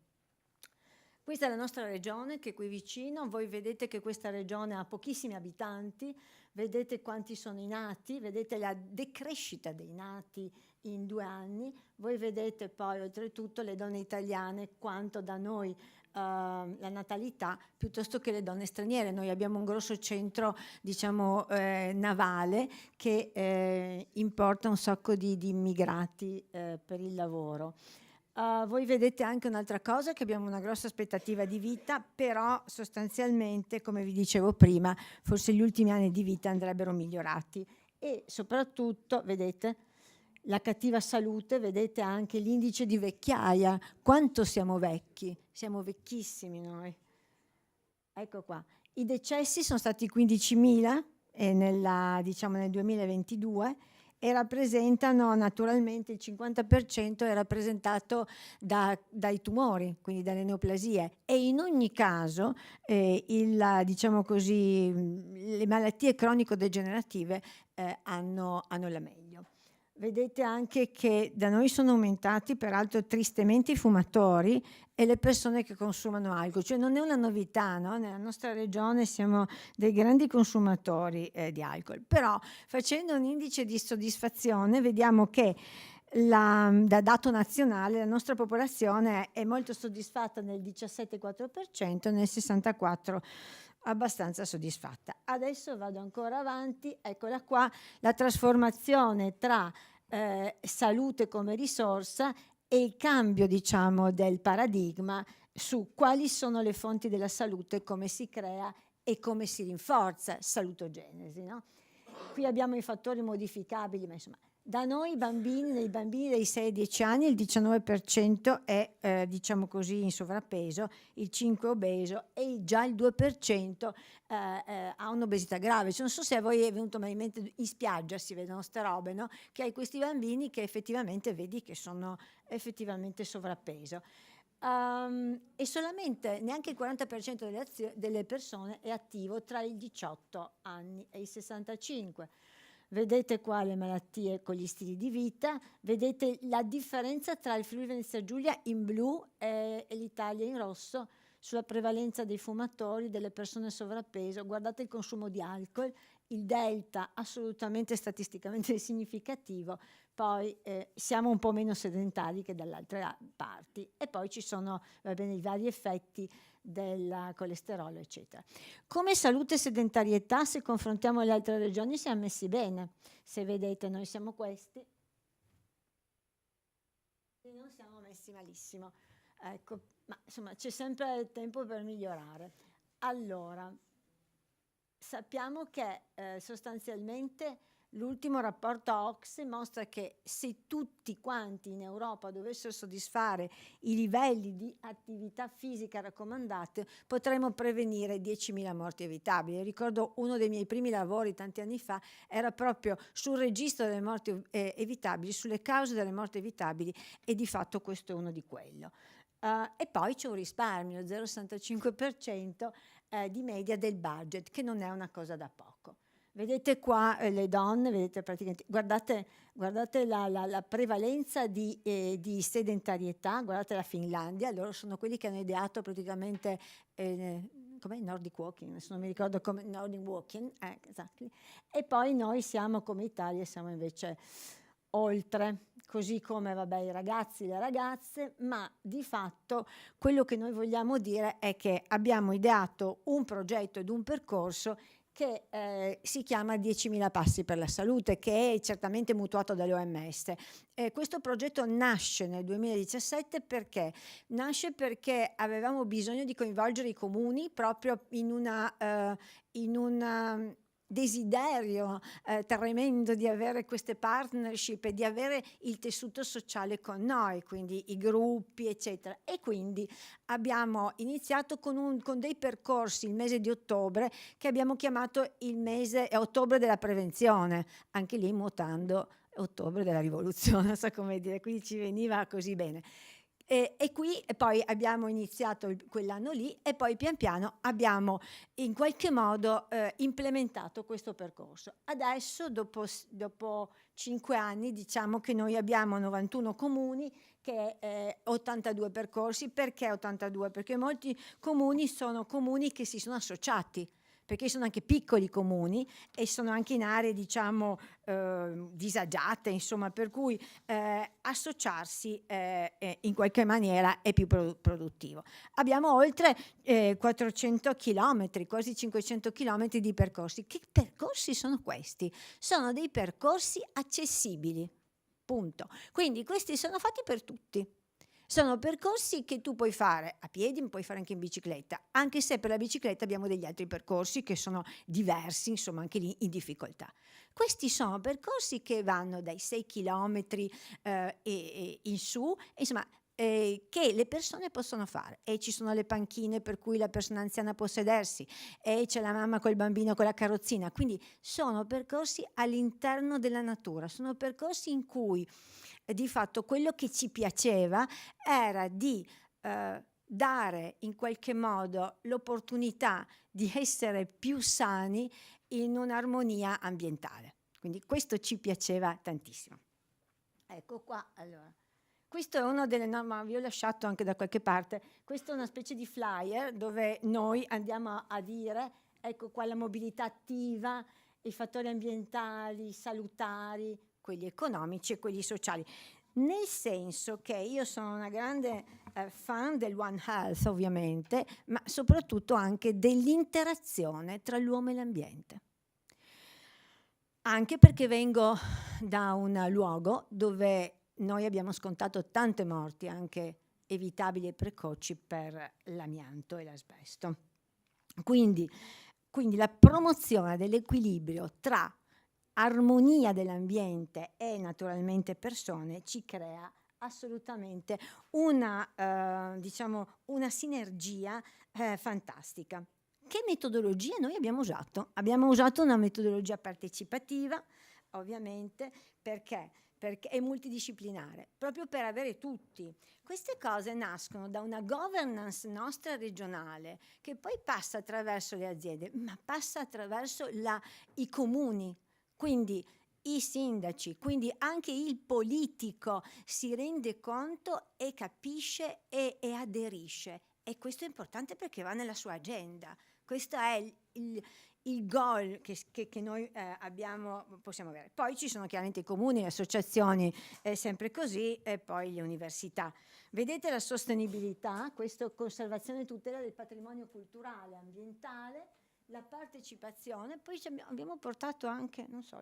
Questa è la nostra regione che è qui vicino, voi vedete che questa regione ha pochissimi abitanti, vedete quanti sono i nati, vedete la decrescita dei nati in 2 anni, voi vedete poi oltretutto le donne italiane quanto da noi la natalità piuttosto che le donne straniere. Noi abbiamo un grosso centro, diciamo, navale che importa un sacco di immigrati per il lavoro. Voi vedete anche un'altra cosa, che abbiamo una grossa aspettativa di vita, però sostanzialmente, come vi dicevo prima, forse gli ultimi anni di vita andrebbero migliorati e soprattutto, vedete, la cattiva salute, vedete anche l'indice di vecchiaia, quanto siamo vecchi, siamo vecchissimi noi. Ecco qua. I decessi sono stati 15.000 nel 2022 e rappresentano naturalmente il 50% è rappresentato dai tumori, quindi dalle neoplasie, e in ogni caso le malattie cronico-degenerative hanno la meglio. Vedete anche che da noi sono aumentati peraltro tristemente i fumatori e le persone che consumano alcol, cioè non è una novità, no? Nella nostra regione siamo dei grandi consumatori di alcol, però facendo un indice di soddisfazione vediamo che da dato nazionale la nostra popolazione è molto soddisfatta nel 17,4%, nel 64% abbastanza soddisfatta. Adesso vado ancora avanti, eccola qua, la trasformazione tra salute come risorsa e il cambio, diciamo, del paradigma su quali sono le fonti della salute, come si crea e come si rinforza salutogenesi, no? Qui abbiamo i fattori modificabili, ma insomma, da noi nei bambini dai 6 ai 10 anni il 19% è diciamo così in sovrappeso, il 5% obeso e già il 2% ha un'obesità grave. Cioè, non so se a voi è venuto mai in mente, in spiaggia si vedono ste robe, no? Che hai questi bambini che effettivamente vedi che sono effettivamente sovrappeso. E solamente neanche il 40% delle persone è attivo tra i 18 anni e i 65. Vedete qua le malattie con gli stili di vita, vedete la differenza tra il Friuli Venezia Giulia in blu e l'Italia in rosso sulla prevalenza dei fumatori, delle persone sovrappeso. Guardate il consumo di alcol, il delta assolutamente statisticamente significativo, poi siamo un po' meno sedentari che dalle altre parti e poi ci sono i vari effetti del colesterolo eccetera. Come salute e sedentarietà, se confrontiamo le altre regioni siamo messi bene. Se vedete noi siamo questi e non siamo messi malissimo, ecco, ma insomma c'è sempre tempo per migliorare. Allora, sappiamo che sostanzialmente l'ultimo rapporto OCSE mostra che se tutti quanti in Europa dovessero soddisfare i livelli di attività fisica raccomandati, potremmo prevenire 10.000 morti evitabili. Ricordo uno dei miei primi lavori tanti anni fa era proprio sul registro delle morti evitabili, sulle cause delle morti evitabili, e di fatto questo è uno di quello. E poi c'è un risparmio, 0,65% di media del budget, che non è una cosa da poco. Vedete qua le donne, vedete praticamente, guardate la prevalenza di sedentarietà, guardate la Finlandia, loro sono quelli che hanno ideato praticamente com'è Nordic Walking, adesso non mi ricordo come, Nordic Walking, exactly. E poi noi siamo come Italia, siamo invece oltre, così come i ragazzi e le ragazze, ma di fatto quello che noi vogliamo dire è che abbiamo ideato un progetto ed un percorso che si chiama 10.000 passi per la salute, che è certamente mutuato dall'OMS. Questo progetto nasce nel 2017 perché? Nasce perché avevamo bisogno di coinvolgere i comuni proprio in un desiderio tremendo di avere queste partnership e di avere il tessuto sociale con noi, quindi i gruppi eccetera, e quindi abbiamo iniziato con dei percorsi il mese di ottobre che abbiamo chiamato il mese ottobre della prevenzione, anche lì muotando ottobre della rivoluzione, non so come dire, quindi ci veniva così bene. E poi abbiamo iniziato quell'anno lì e poi pian piano abbiamo in qualche modo implementato questo percorso. Adesso dopo 5 anni diciamo che noi abbiamo 91 comuni che 82 percorsi. Perché 82? Perché molti comuni sono comuni che si sono associati, perché sono anche piccoli comuni e sono anche in aree diciamo disagiate, insomma, per cui associarsi in qualche maniera è più produttivo. Abbiamo oltre 400 chilometri, quasi 500 chilometri di percorsi. Che percorsi sono questi? Sono dei percorsi accessibili, punto. Quindi questi sono fatti per tutti. Sono percorsi che tu puoi fare a piedi, ma puoi fare anche in bicicletta, anche se per la bicicletta abbiamo degli altri percorsi che sono diversi, insomma anche lì in difficoltà. Questi sono percorsi che vanno dai 6 chilometri e in su, insomma che le persone possono fare, e ci sono le panchine per cui la persona anziana può sedersi, e c'è la mamma col bambino con la carrozzina, quindi sono percorsi all'interno della natura, sono percorsi in cui di fatto quello che ci piaceva era di dare in qualche modo l'opportunità di essere più sani in un'armonia ambientale, quindi questo ci piaceva tantissimo. Ecco qua, allora. Questo è uno delle norme, vi ho lasciato anche da qualche parte, questo è una specie di flyer dove noi andiamo a dire, ecco qua la mobilità attiva, i fattori ambientali, salutari, quelli economici e quelli sociali. Nel senso che io sono una grande fan del One Health ovviamente, ma soprattutto anche dell'interazione tra l'uomo e l'ambiente. Anche perché vengo da un luogo dove noi abbiamo scontato tante morti, anche evitabili e precoci, per l'amianto e l'asbesto. Quindi la promozione dell'equilibrio tra armonia dell'ambiente e naturalmente persone ci crea assolutamente una sinergia fantastica. Che metodologie noi abbiamo usato? Abbiamo usato una metodologia partecipativa, ovviamente, perché è multidisciplinare, proprio per avere tutti. Queste cose nascono da una governance nostra regionale, che poi passa attraverso le aziende, ma passa attraverso i comuni, quindi i sindaci, quindi anche il politico si rende conto e capisce e aderisce. E questo è importante perché va nella sua agenda. Questo è il goal che noi possiamo avere. Poi ci sono chiaramente i comuni, le associazioni, sempre così, e poi le università. Vedete la sostenibilità, questa conservazione e tutela del patrimonio culturale, ambientale, la partecipazione, poi abbiamo portato anche, non so,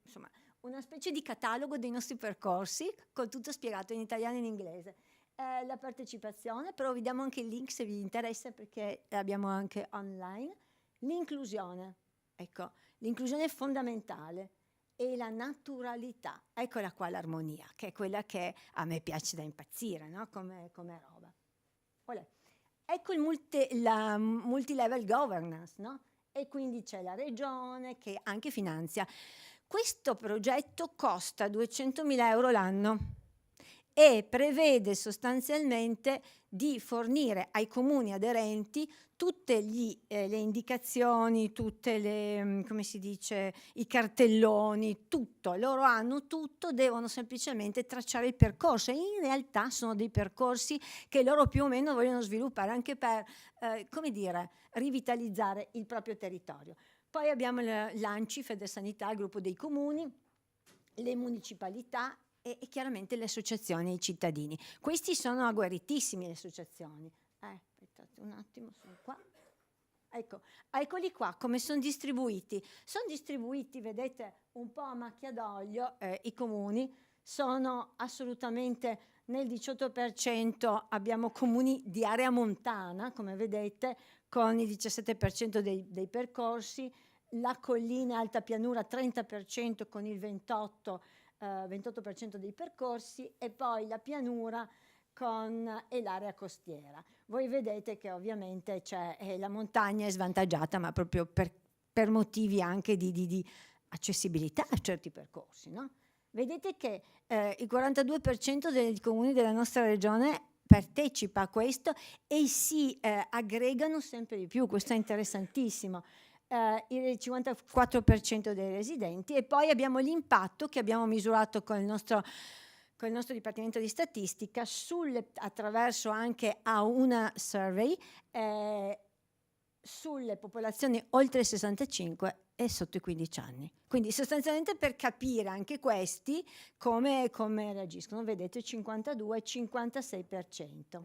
insomma, una specie di catalogo dei nostri percorsi, con tutto spiegato in italiano e in inglese. La partecipazione, però vi diamo anche il link se vi interessa, perché l'abbiamo anche online. L'inclusione, ecco, l'inclusione è fondamentale, e la naturalità, eccola qua l'armonia, che è quella che a me piace da impazzire, no? come roba. Olè. Ecco la multilevel governance, no? E quindi c'è la regione che anche finanzia. Questo progetto costa 200.000 euro l'anno e prevede sostanzialmente di fornire ai comuni aderenti tutte le indicazioni, tutte le, come si dice, i cartelloni, tutto. Loro hanno tutto, devono semplicemente tracciare il percorso, e in realtà sono dei percorsi che loro più o meno vogliono sviluppare anche per, rivitalizzare il proprio territorio. Poi abbiamo l'ANCI, Federsanità, il gruppo dei comuni, le municipalità e chiaramente le associazioni e i cittadini. Questi sono agguerritissimi, le associazioni. Aspettate un attimo, sono qua. Ecco, eccoli qua, come sono distribuiti. Sono distribuiti, vedete, un po' a macchia d'olio, i comuni. Sono assolutamente nel 18%, abbiamo comuni di area montana, come vedete, con il 17% dei percorsi, la collina alta pianura 30% con il 28% dei percorsi, e poi la pianura e l'area costiera. Voi vedete che ovviamente la montagna è svantaggiata, ma proprio per motivi anche di accessibilità a certi percorsi, no? Vedete che il 42% dei comuni della nostra regione partecipa a questo e si aggregano sempre di più. Questo è interessantissimo. Il 54% dei residenti, e poi abbiamo l'impatto che abbiamo misurato con il nostro Dipartimento di Statistica attraverso anche a una survey sulle popolazioni oltre i 65 e sotto i 15 anni. Quindi sostanzialmente per capire anche questi come reagiscono, vedete 52 e 56%.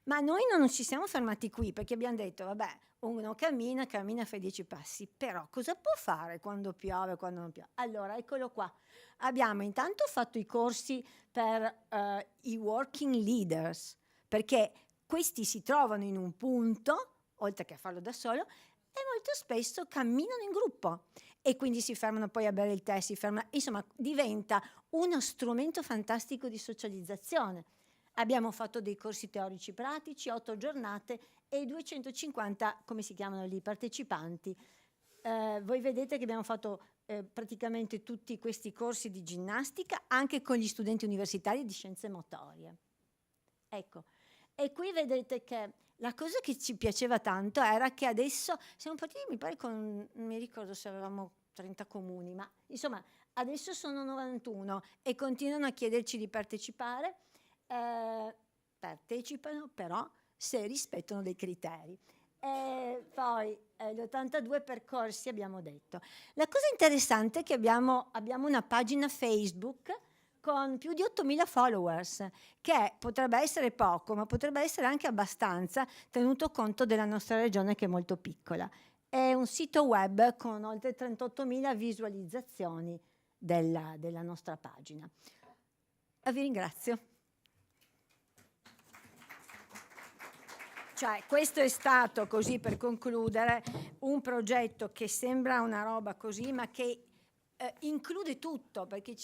Ma noi non ci siamo fermati qui, perché abbiamo detto, vabbè, uno cammina, fai 10 passi, però cosa può fare quando piove, quando non piove? Allora, eccolo qua. Abbiamo intanto fatto i corsi per i working leaders, perché questi si trovano in un punto, oltre che a farlo da solo, e molto spesso camminano in gruppo e quindi si fermano poi a bere il tè, insomma diventa uno strumento fantastico di socializzazione. Abbiamo fatto dei corsi teorici pratici, 8 giornate e 250, come si chiamano lì, partecipanti. Voi vedete che abbiamo fatto praticamente tutti questi corsi di ginnastica anche con gli studenti universitari di scienze motorie. Ecco, e qui vedete che la cosa che ci piaceva tanto era che adesso siamo partiti, mi pare non mi ricordo se avevamo 30 comuni, ma insomma adesso sono 91 e continuano a chiederci di partecipare. Partecipano però se rispettano dei criteri. Poi gli 82 percorsi abbiamo detto. La cosa interessante è che abbiamo una pagina Facebook con più di 8.000 followers, che potrebbe essere poco, ma potrebbe essere anche abbastanza, tenuto conto della nostra regione che è molto piccola. È un sito web con oltre 38.000 visualizzazioni della nostra pagina. Vi ringrazio. Cioè, questo è stato, così per concludere, un progetto che sembra una roba così, ma che include tutto, perché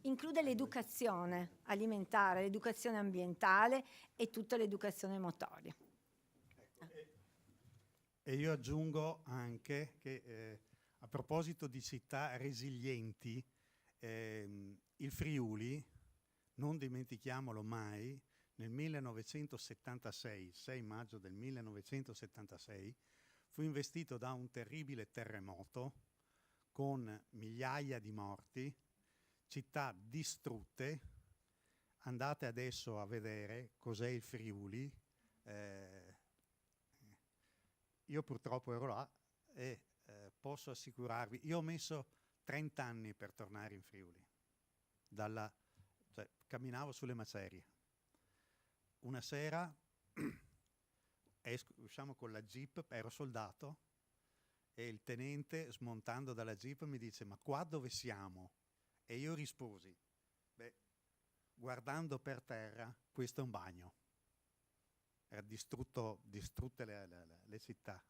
include l'educazione alimentare, l'educazione ambientale e tutta l'educazione motoria.
E io aggiungo anche che a proposito di città resilienti, il Friuli, non dimentichiamolo mai, nel 1976, 6 maggio del 1976, fu investito da un terribile terremoto con migliaia di morti, città distrutte. Andate adesso a vedere cos'è il Friuli. Io purtroppo ero là e posso assicurarvi, io ho messo 30 anni per tornare in Friuli. Cioè, camminavo sulle macerie. Una sera usciamo con la jeep, ero soldato, e il tenente smontando dalla jeep mi dice: ma qua dove siamo? E io risposi: beh, guardando per terra, questo è un bagno. Era distrutte le città.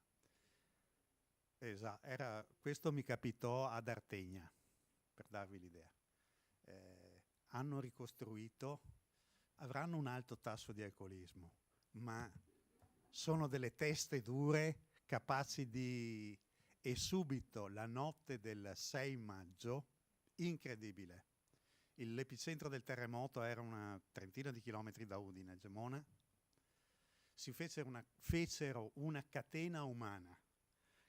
Esatto, questo mi capitò ad Artegna, per darvi l'idea. Hanno ricostruito, avranno un alto tasso di alcolismo, ma sono delle teste dure, capaci di... E subito, la notte del 6 maggio, incredibile, l'epicentro del terremoto era una trentina di chilometri da Udine, Gemona, si fecero una catena umana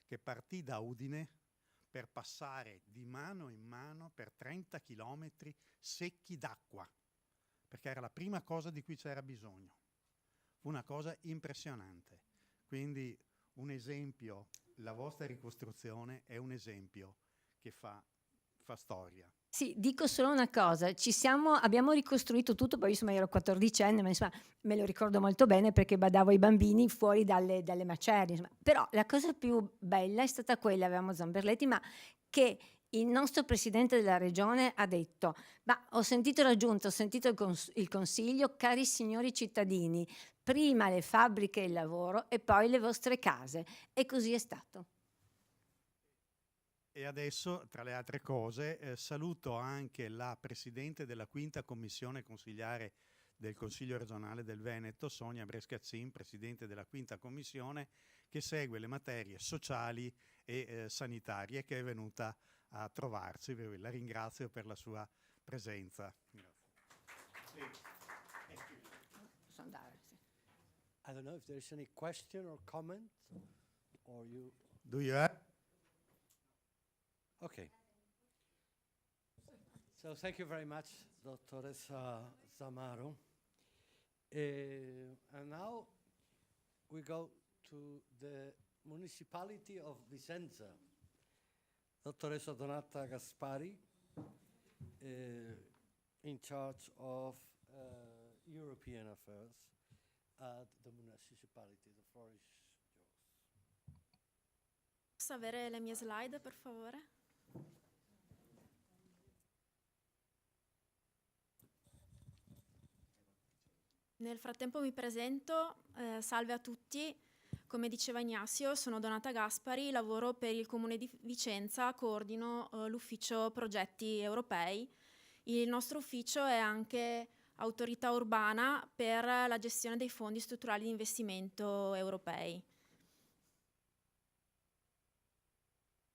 che partì da Udine per passare di mano in mano per 30 chilometri secchi d'acqua, perché era la prima cosa di cui c'era bisogno. Fu una cosa impressionante. Quindi un esempio, la vostra ricostruzione è un esempio che fa storia.
Sì, dico solo una cosa, abbiamo ricostruito tutto, poi insomma io ero 14enne, ma insomma me lo ricordo molto bene perché badavo ai bambini fuori dalle macerie, insomma. Però la cosa più bella è stata quella, avevamo Zamberletti, ma che il nostro presidente della regione ha detto: ma ho sentito la giunta, ho sentito il consiglio, cari signori cittadini, prima le fabbriche e il lavoro e poi le vostre case, e così è stato.
E adesso, tra le altre cose, saluto anche la Presidente della Quinta Commissione Consigliare del Consiglio regionale del Veneto, Sonia Brescazzin, Presidente della Quinta Commissione, che segue le materie sociali e sanitarie, che è venuta a trovarci. La ringrazio per la sua presenza.
Posso andare? Sì.
I don't know if there is any question or comment, or you...
Do you have?
Okay. So thank you very much, Dottoressa Zamaro. And now we go to the municipality of Vicenza. Dottoressa Donata Gaspari, in charge of European affairs at the municipality. The floor is yours.
Posso avere le mie slide, per favore? Nel frattempo mi presento, salve a tutti, come diceva Ignazio, sono Donata Gaspari, lavoro per il Comune di Vicenza, coordino l'ufficio progetti europei. Il nostro ufficio è anche autorità urbana per la gestione dei fondi strutturali di investimento europei.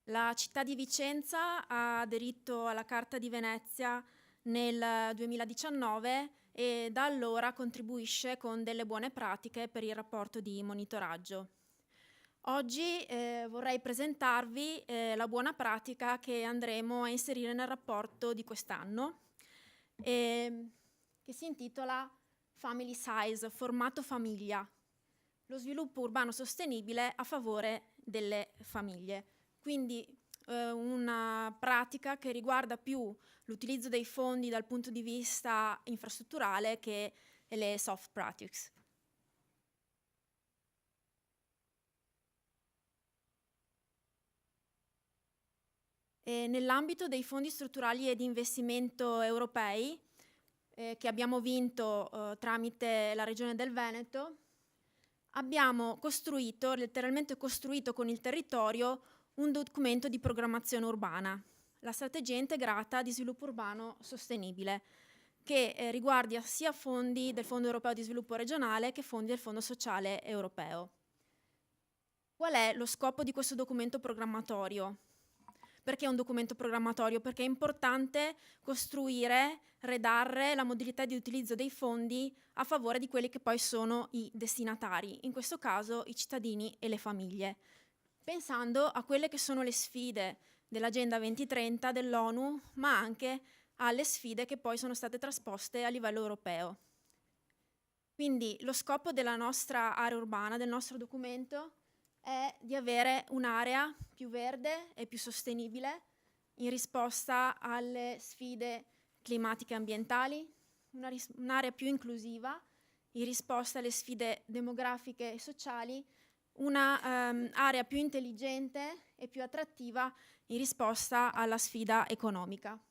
La città di Vicenza ha aderito alla Carta di Venezia nel 2019 e da allora contribuisce con delle buone pratiche per il rapporto di monitoraggio. Oggi vorrei presentarvi la buona pratica che andremo a inserire nel rapporto di quest'anno, che si intitola Family Size, formato famiglia, lo sviluppo urbano sostenibile a favore delle famiglie. Quindi una pratica che riguarda più l'utilizzo dei fondi dal punto di vista infrastrutturale che le soft practices. Nell'ambito dei fondi strutturali e di investimento europei che abbiamo vinto tramite la Regione del Veneto, abbiamo costruito, letteralmente costruito con il territorio, un documento di programmazione urbana, la strategia integrata di sviluppo urbano sostenibile, che riguarda sia fondi del Fondo Europeo di Sviluppo Regionale che fondi del Fondo Sociale Europeo. Qual è lo scopo di questo documento programmatorio? Perché è un documento programmatorio? Perché è importante costruire, redarre la modalità di utilizzo dei fondi a favore di quelli che poi sono i destinatari, in questo caso i cittadini e le famiglie, pensando a quelle che sono le sfide dell'Agenda 2030 dell'ONU, ma anche alle sfide che poi sono state trasposte a livello europeo. Quindi lo scopo della nostra area urbana, del nostro documento, è di avere un'area più verde e più sostenibile in risposta alle sfide climatiche e ambientali, un'area più inclusiva in risposta alle sfide demografiche e sociali, un'area più intelligente e più attrattiva in risposta alla sfida economica.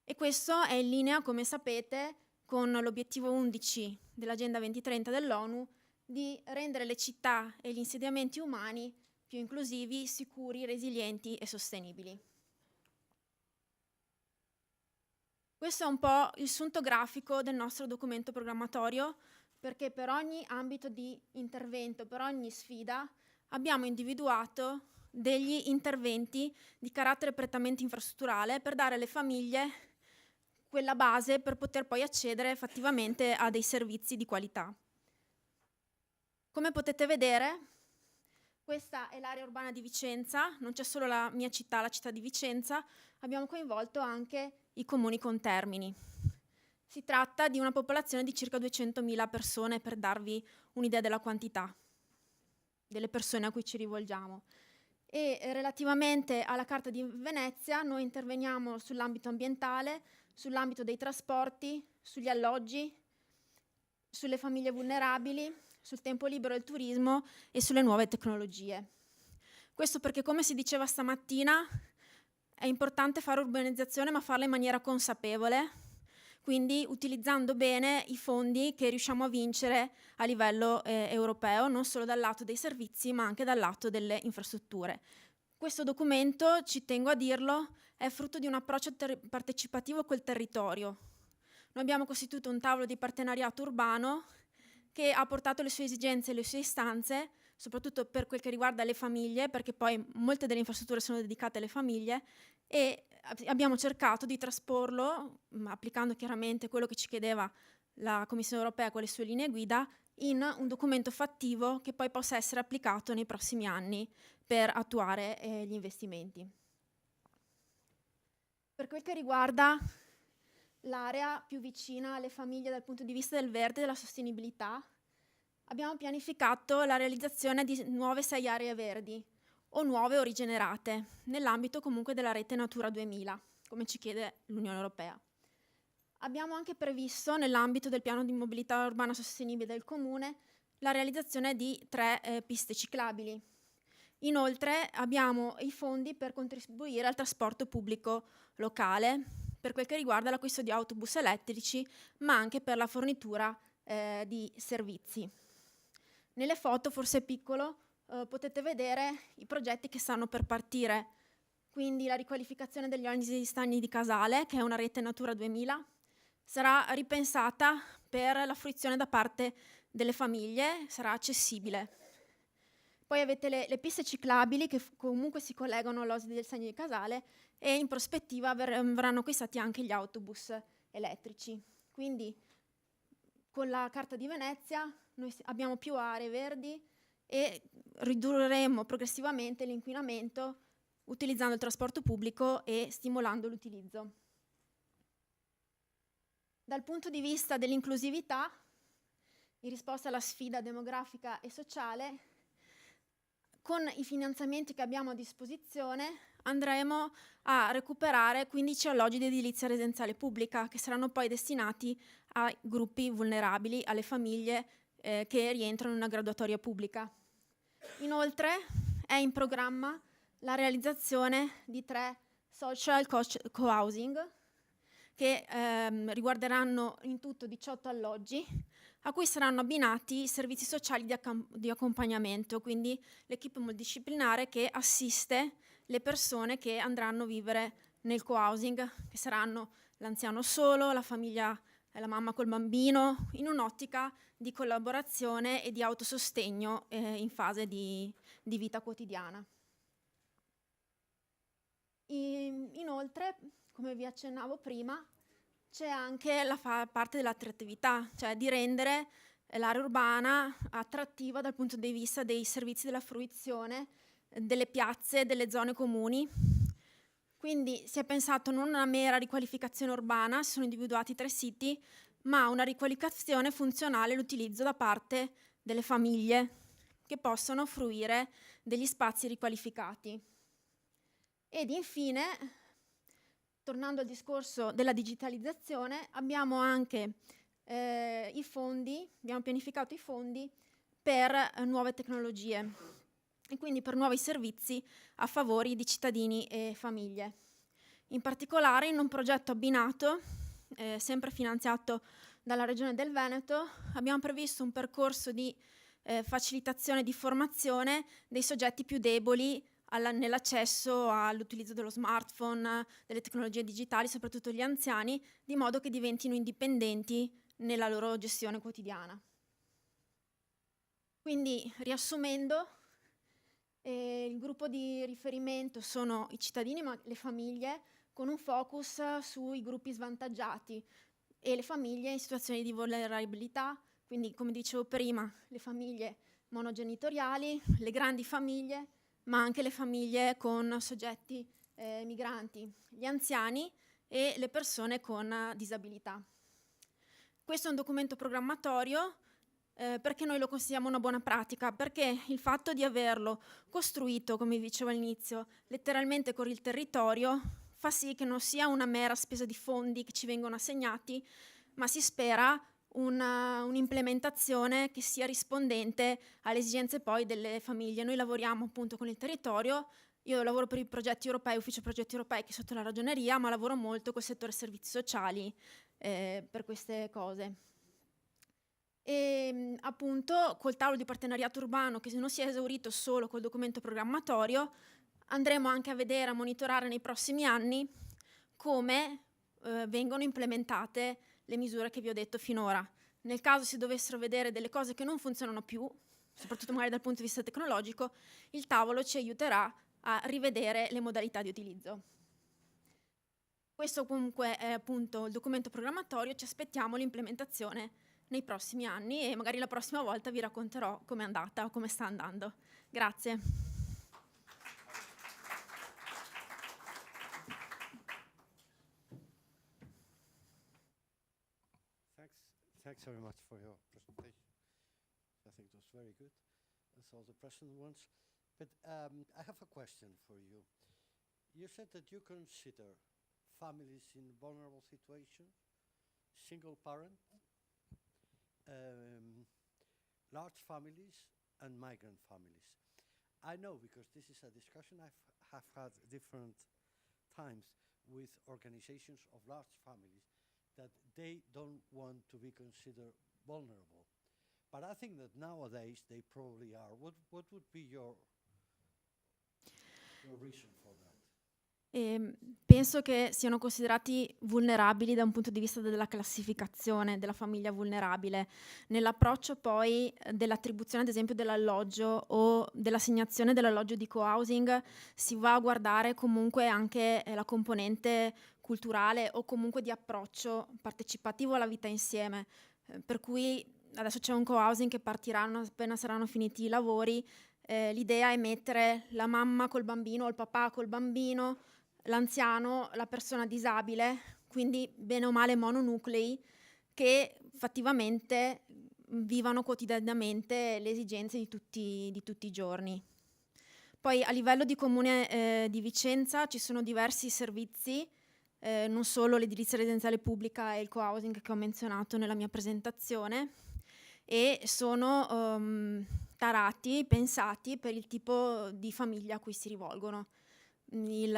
E questo è in linea, come sapete, con l'obiettivo 11 dell'Agenda 2030 dell'ONU di rendere le città e gli insediamenti umani più inclusivi, sicuri, resilienti e sostenibili. Questo è un po' il sunto grafico del nostro documento programmatorio, perché per ogni ambito di intervento, per ogni sfida, abbiamo individuato degli interventi di carattere prettamente infrastrutturale per dare alle famiglie quella base per poter poi accedere effettivamente a dei servizi di qualità. Come potete vedere, questa è l'area urbana di Vicenza, non c'è solo la mia città, la città di Vicenza, abbiamo coinvolto anche i comuni contermini. Si tratta di una popolazione di circa 200.000 persone, per darvi un'idea della quantità delle persone a cui ci rivolgiamo. E relativamente alla Carta di Venezia, noi interveniamo sull'ambito ambientale, sull'ambito dei trasporti, sugli alloggi, sulle famiglie vulnerabili, sul tempo libero e il turismo e sulle nuove tecnologie. Questo perché, come si diceva stamattina, è importante fare urbanizzazione, ma farla in maniera consapevole, quindi utilizzando bene i fondi che riusciamo a vincere a livello europeo, non solo dal lato dei servizi, ma anche dal lato delle infrastrutture. Questo documento, ci tengo a dirlo, è frutto di un approccio partecipativo col territorio. Noi abbiamo costituito un tavolo di partenariato urbano che ha portato le sue esigenze e le sue istanze, soprattutto per quel che riguarda le famiglie, perché poi molte delle infrastrutture sono dedicate alle famiglie, e abbiamo cercato di trasporlo, applicando chiaramente quello che ci chiedeva la Commissione europea con le sue linee guida, in un documento fattivo che poi possa essere applicato nei prossimi anni per attuare gli investimenti. Per quel che riguarda l'area più vicina alle famiglie dal punto di vista del verde e della sostenibilità, abbiamo pianificato la realizzazione di nuove 6 aree verdi, o nuove o rigenerate, nell'ambito comunque della rete Natura 2000, come ci chiede l'Unione Europea. Abbiamo anche previsto, nell'ambito del piano di mobilità urbana sostenibile del Comune, la realizzazione di 3 piste ciclabili. Inoltre abbiamo i fondi per contribuire al trasporto pubblico locale, per quel che riguarda l'acquisto di autobus elettrici, ma anche per la fornitura di servizi. Nelle foto, forse piccolo, potete vedere i progetti che stanno per partire. Quindi la riqualificazione degli ogni stagni di Casale, che è una rete Natura 2000, sarà ripensata per la fruizione da parte delle famiglie, sarà accessibile. Poi avete le piste ciclabili che comunque si collegano all'Oasi del Stagno di Casale e in prospettiva verranno acquistati anche gli autobus elettrici. Quindi con la Carta di Venezia noi abbiamo più aree verdi e ridurremo progressivamente l'inquinamento utilizzando il trasporto pubblico e stimolando l'utilizzo. Dal punto di vista dell'inclusività, in risposta alla sfida demografica e sociale, con i finanziamenti che abbiamo a disposizione andremo a recuperare 15 alloggi di edilizia residenziale pubblica che saranno poi destinati ai gruppi vulnerabili, alle famiglie che rientrano in una graduatoria pubblica. Inoltre è in programma la realizzazione di 3 social co-housing che riguarderanno in tutto 18 alloggi a cui saranno abbinati servizi sociali di accompagnamento, quindi l'equipe multidisciplinare che assiste le persone che andranno a vivere nel co-housing, che saranno l'anziano solo, la famiglia, la mamma col bambino, in un'ottica di collaborazione e di autosostegno in fase di vita quotidiana. Inoltre, come vi accennavo prima, c'è anche la parte dell'attrattività, cioè di rendere l'area urbana attrattiva dal punto di vista dei servizi della fruizione, delle piazze, delle zone comuni. Quindi si è pensato non a una mera riqualificazione urbana, si sono individuati 3 siti, ma una riqualificazione funzionale all'utilizzo da parte delle famiglie che possono fruire degli spazi riqualificati. Ed infine, tornando al discorso della digitalizzazione, abbiamo anche i fondi, abbiamo pianificato i fondi per nuove tecnologie e quindi per nuovi servizi a favore di cittadini e famiglie. In particolare in un progetto abbinato, sempre finanziato dalla Regione del Veneto, abbiamo previsto un percorso di facilitazione di formazione dei soggetti più deboli nell'accesso all'utilizzo dello smartphone, delle tecnologie digitali, soprattutto gli anziani, di modo che diventino indipendenti nella loro gestione quotidiana. Quindi, riassumendo, il gruppo di riferimento sono i cittadini, ma le famiglie, con un focus sui gruppi svantaggiati e le famiglie in situazioni di vulnerabilità, quindi, come dicevo prima, le famiglie monogenitoriali, le grandi famiglie, ma anche le famiglie con soggetti migranti, gli anziani e le persone con disabilità. Questo è un documento programmatorio perché noi lo consideriamo una buona pratica, perché il fatto di averlo costruito, come vi dicevo all'inizio, letteralmente con il territorio, fa sì che non sia una mera spesa di fondi che ci vengono assegnati, ma si spera un'implementazione che sia rispondente alle esigenze poi delle famiglie. Noi lavoriamo appunto con il territorio, io lavoro per i progetti europei, ufficio progetti europei che è sotto la ragioneria, ma lavoro molto col settore servizi sociali per queste cose. E appunto col tavolo di partenariato urbano, che non si è esaurito solo col documento programmatorio, andremo anche a vedere, a monitorare nei prossimi anni come vengono implementate le misure che vi ho detto finora. Nel caso si dovessero vedere delle cose che non funzionano più, soprattutto magari dal punto di vista tecnologico, il tavolo ci aiuterà a rivedere le modalità di utilizzo. Questo comunque è appunto il documento programmatorio, ci aspettiamo l'implementazione nei prossimi anni e magari la prossima volta vi racconterò com'è andata o come sta andando. Grazie.
Thanks very much for your presentation. I think it was very good, as all the present ones. But I have a question for you. You said that you consider families in vulnerable situations, single parent, large families, and migrant families. I know because this is a discussion I have had different times with organizations of large families that they don't want to be considered vulnerable. But I think that nowadays they probably are. What would be your reason for that?
Penso che siano considerati vulnerabili da un punto di vista della classificazione della famiglia vulnerabile. Nell'approccio poi dell'attribuzione ad esempio dell'alloggio o dell'assegnazione dell'alloggio di co-housing si va a guardare comunque anche la componente culturale o comunque di approccio partecipativo alla vita insieme. Per cui adesso c'è un co-housing che partirà appena saranno finiti i lavori. L'idea è mettere la mamma col bambino o il papà col bambino, l'anziano, la persona disabile, quindi bene o male mononuclei che fattivamente vivano quotidianamente le esigenze di tutti i giorni. Poi a livello di comune di Vicenza ci sono diversi servizi, non solo l'edilizia residenziale pubblica e il co-housing che ho menzionato nella mia presentazione, e sono tarati, pensati per il tipo di famiglia a cui si rivolgono. Il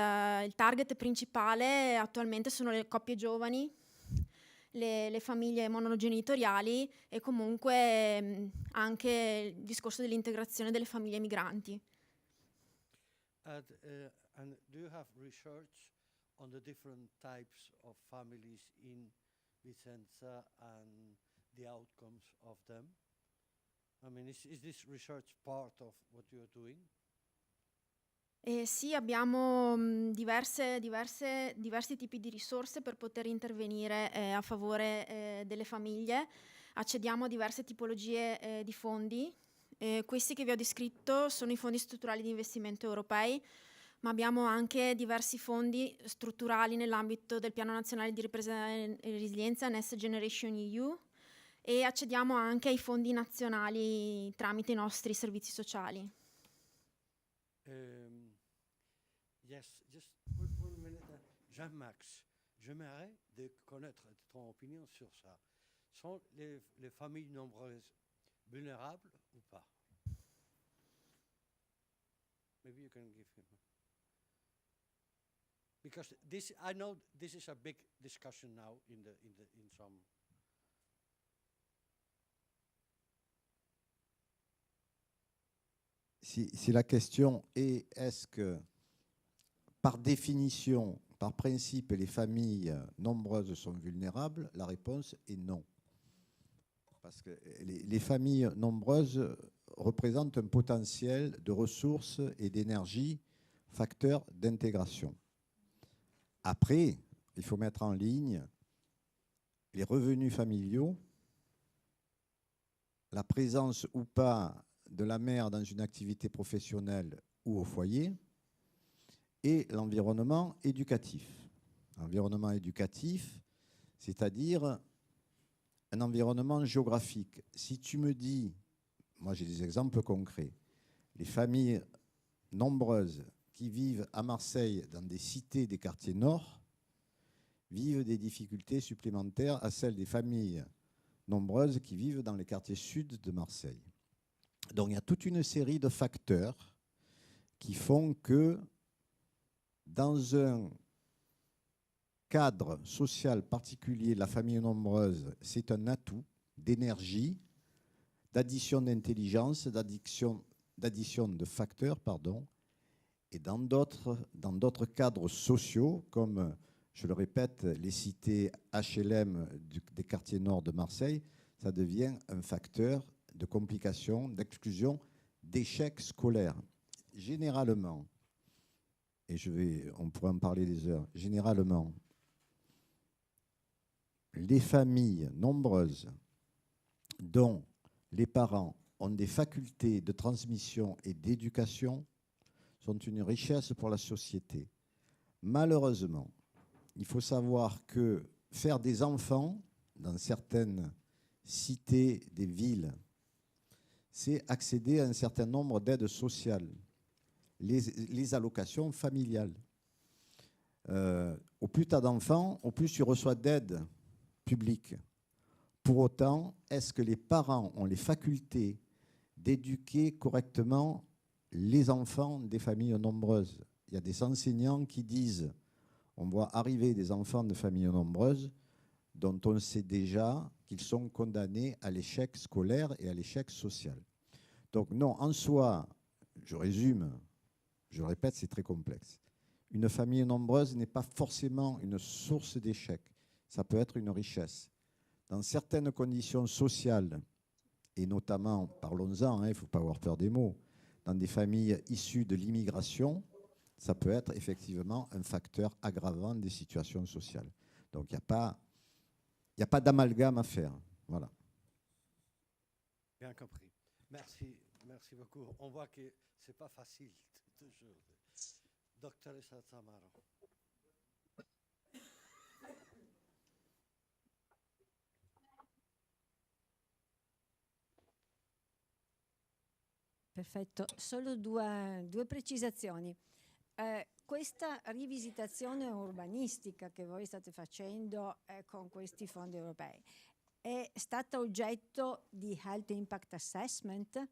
target principale attualmente sono le coppie giovani, le famiglie monogenitoriali e comunque anche il discorso dell'integrazione delle famiglie migranti.
And do you have research on the different types of families in Vicenza and the outcomes of them? I mean, is this research part of what you are doing?
Sì, abbiamo diversi tipi di risorse per poter intervenire a favore delle famiglie. Accediamo a diverse tipologie di fondi. Questi che vi ho descritto sono i fondi strutturali di investimento europei, ma abbiamo anche diversi fondi strutturali nell'ambito del Piano Nazionale di Ripresa e Resilienza, Next Generation EU, e accediamo anche ai fondi nazionali tramite i nostri servizi sociali.
Yes, just one minute. Jean-Max, j'aimerais de connaître ton opinion sur ça. Sont les familles nombreuses vulnérables ou pas? Maybe you can give him. Because this, I know this is a big discussion now in some.
Si la question est, est-ce que, par définition, par principe, les familles nombreuses sont vulnérables, la réponse est non. Parce que les familles nombreuses représentent un potentiel de ressources et d'énergie, facteur d'intégration. Après, il faut mettre en ligne les revenus familiaux, la présence ou pas de la mère dans une activité professionnelle ou au foyer, et l'environnement éducatif. L'environnement éducatif, c'est-à-dire un environnement géographique. Si tu me dis, moi j'ai des exemples concrets, les familles nombreuses qui vivent à Marseille dans des cités des quartiers nord vivent des difficultés supplémentaires à celles des familles nombreuses qui vivent dans les quartiers sud de Marseille. Donc il y a toute une série de facteurs qui font que dans un cadre social particulier, la famille nombreuse, c'est un atout d'énergie, d'addition d'intelligence, d'addition de facteurs, pardon. Et dans d'autres cadres sociaux, comme, je le répète, les cités HLM des quartiers nord de Marseille, ça devient un facteur de complications, d'exclusion, d'échec scolaire. Généralement, et on pourrait en parler des heures, généralement, les familles nombreuses dont les parents ont des facultés de transmission et d'éducation sont une richesse pour la société. Malheureusement, il faut savoir que faire des enfants dans certaines cités des villes, c'est accéder à un certain nombre d'aides sociales, les allocations familiales. Au plus tu as d'enfants, au plus tu reçois d'aides publiques. Pour autant, est-ce que les parents ont les facultés d'éduquer correctement les enfants des familles nombreuses? Il y a des enseignants qui disent, on voit arriver des enfants de familles nombreuses, dont on sait déjà qu'ils sont condamnés à l'échec scolaire et à l'échec social. Donc non, en soi, je résume, je le répète, c'est très complexe. Une famille nombreuse n'est pas forcément une source d'échec. Ça peut être une richesse. Dans certaines conditions sociales, et notamment, parlons-en, il ne faut pas avoir peur des mots, dans des familles issues de l'immigration, ça peut être effectivement un facteur aggravant des situations sociales. Donc il n'y a pas d'amalgame à faire. Voilà.
Bien compris. Merci beaucoup. On voit que ce n'est pas facile toujours. Docteur Satamaro.
Perfetto, solo due precisazioni. Questa rivisitazione urbanistica che voi state facendo con questi fondi europei è stata oggetto di Health Impact Assessment?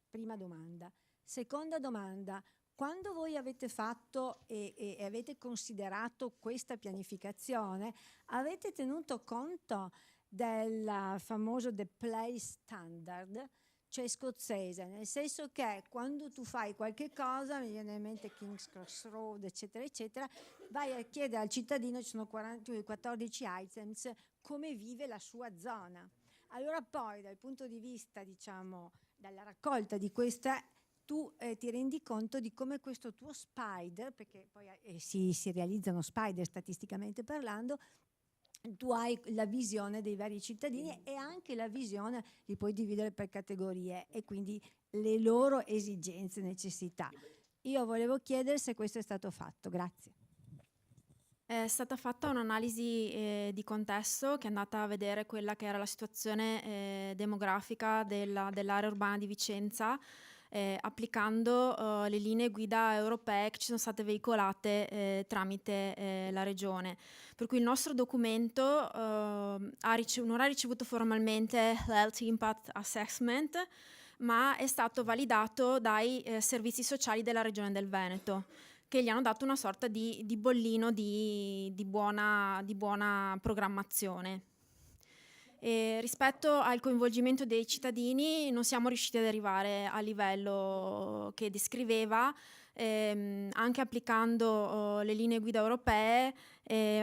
Prima domanda. Seconda domanda, quando voi avete fatto e avete considerato questa pianificazione, avete tenuto conto del famoso The Place Standard, cioè scozzese, nel senso che quando tu fai qualche cosa, mi viene in mente King's Cross Road, eccetera, eccetera, vai a chiedere al cittadino, ci sono 14 items, come vive la sua zona. Allora poi, dal punto di vista, diciamo, dalla raccolta di questa, tu ti rendi conto di come questo tuo spider, perché poi si realizzano spider statisticamente parlando, tu hai la visione dei vari cittadini e anche la visione li puoi dividere per categorie e quindi le loro esigenze e necessità. Io volevo chiedere se questo è stato fatto. Grazie.
È stata fatta un'analisi di contesto che è andata a vedere quella che era la situazione demografica dell'area urbana di Vicenza, applicando le linee guida europee che ci sono state veicolate tramite la regione. Per cui il nostro documento non ha ricevuto formalmente l'Health Impact Assessment, ma è stato validato dai servizi sociali della regione del Veneto, che gli hanno dato una sorta di bollino di buona programmazione. E rispetto al coinvolgimento dei cittadini non siamo riusciti ad arrivare al livello che descriveva, anche applicando le linee guida europee.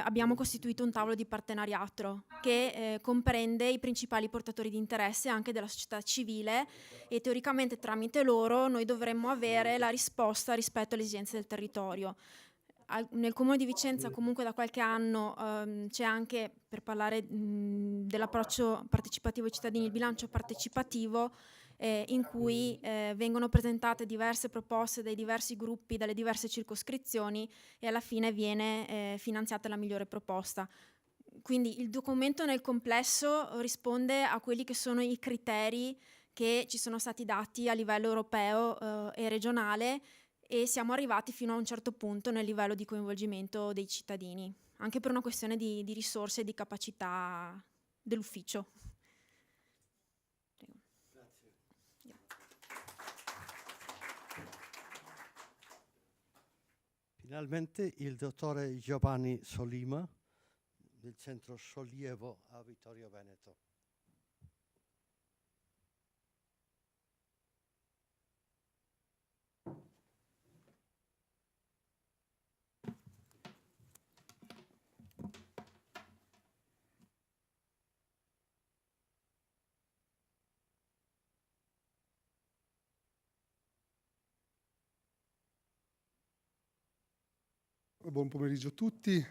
Abbiamo costituito un tavolo di partenariato che comprende i principali portatori di interesse anche della società civile e teoricamente tramite loro noi dovremmo avere la risposta rispetto alle esigenze del territorio. Nel Comune di Vicenza comunque da qualche anno c'è anche, per parlare dell'approccio partecipativo ai cittadini, il bilancio partecipativo in cui vengono presentate diverse proposte dai diversi gruppi, dalle diverse circoscrizioni e alla fine viene finanziata la migliore proposta. Quindi il documento nel complesso risponde a quelli che sono i criteri che ci sono stati dati a livello europeo e regionale e siamo arrivati fino a un certo punto nel livello di coinvolgimento dei cittadini, anche per una questione di risorse e di capacità dell'ufficio.
Finalmente il dottore Giovanni Solima del Centro Sollievo a Vittorio Veneto.
Buon pomeriggio a tutti,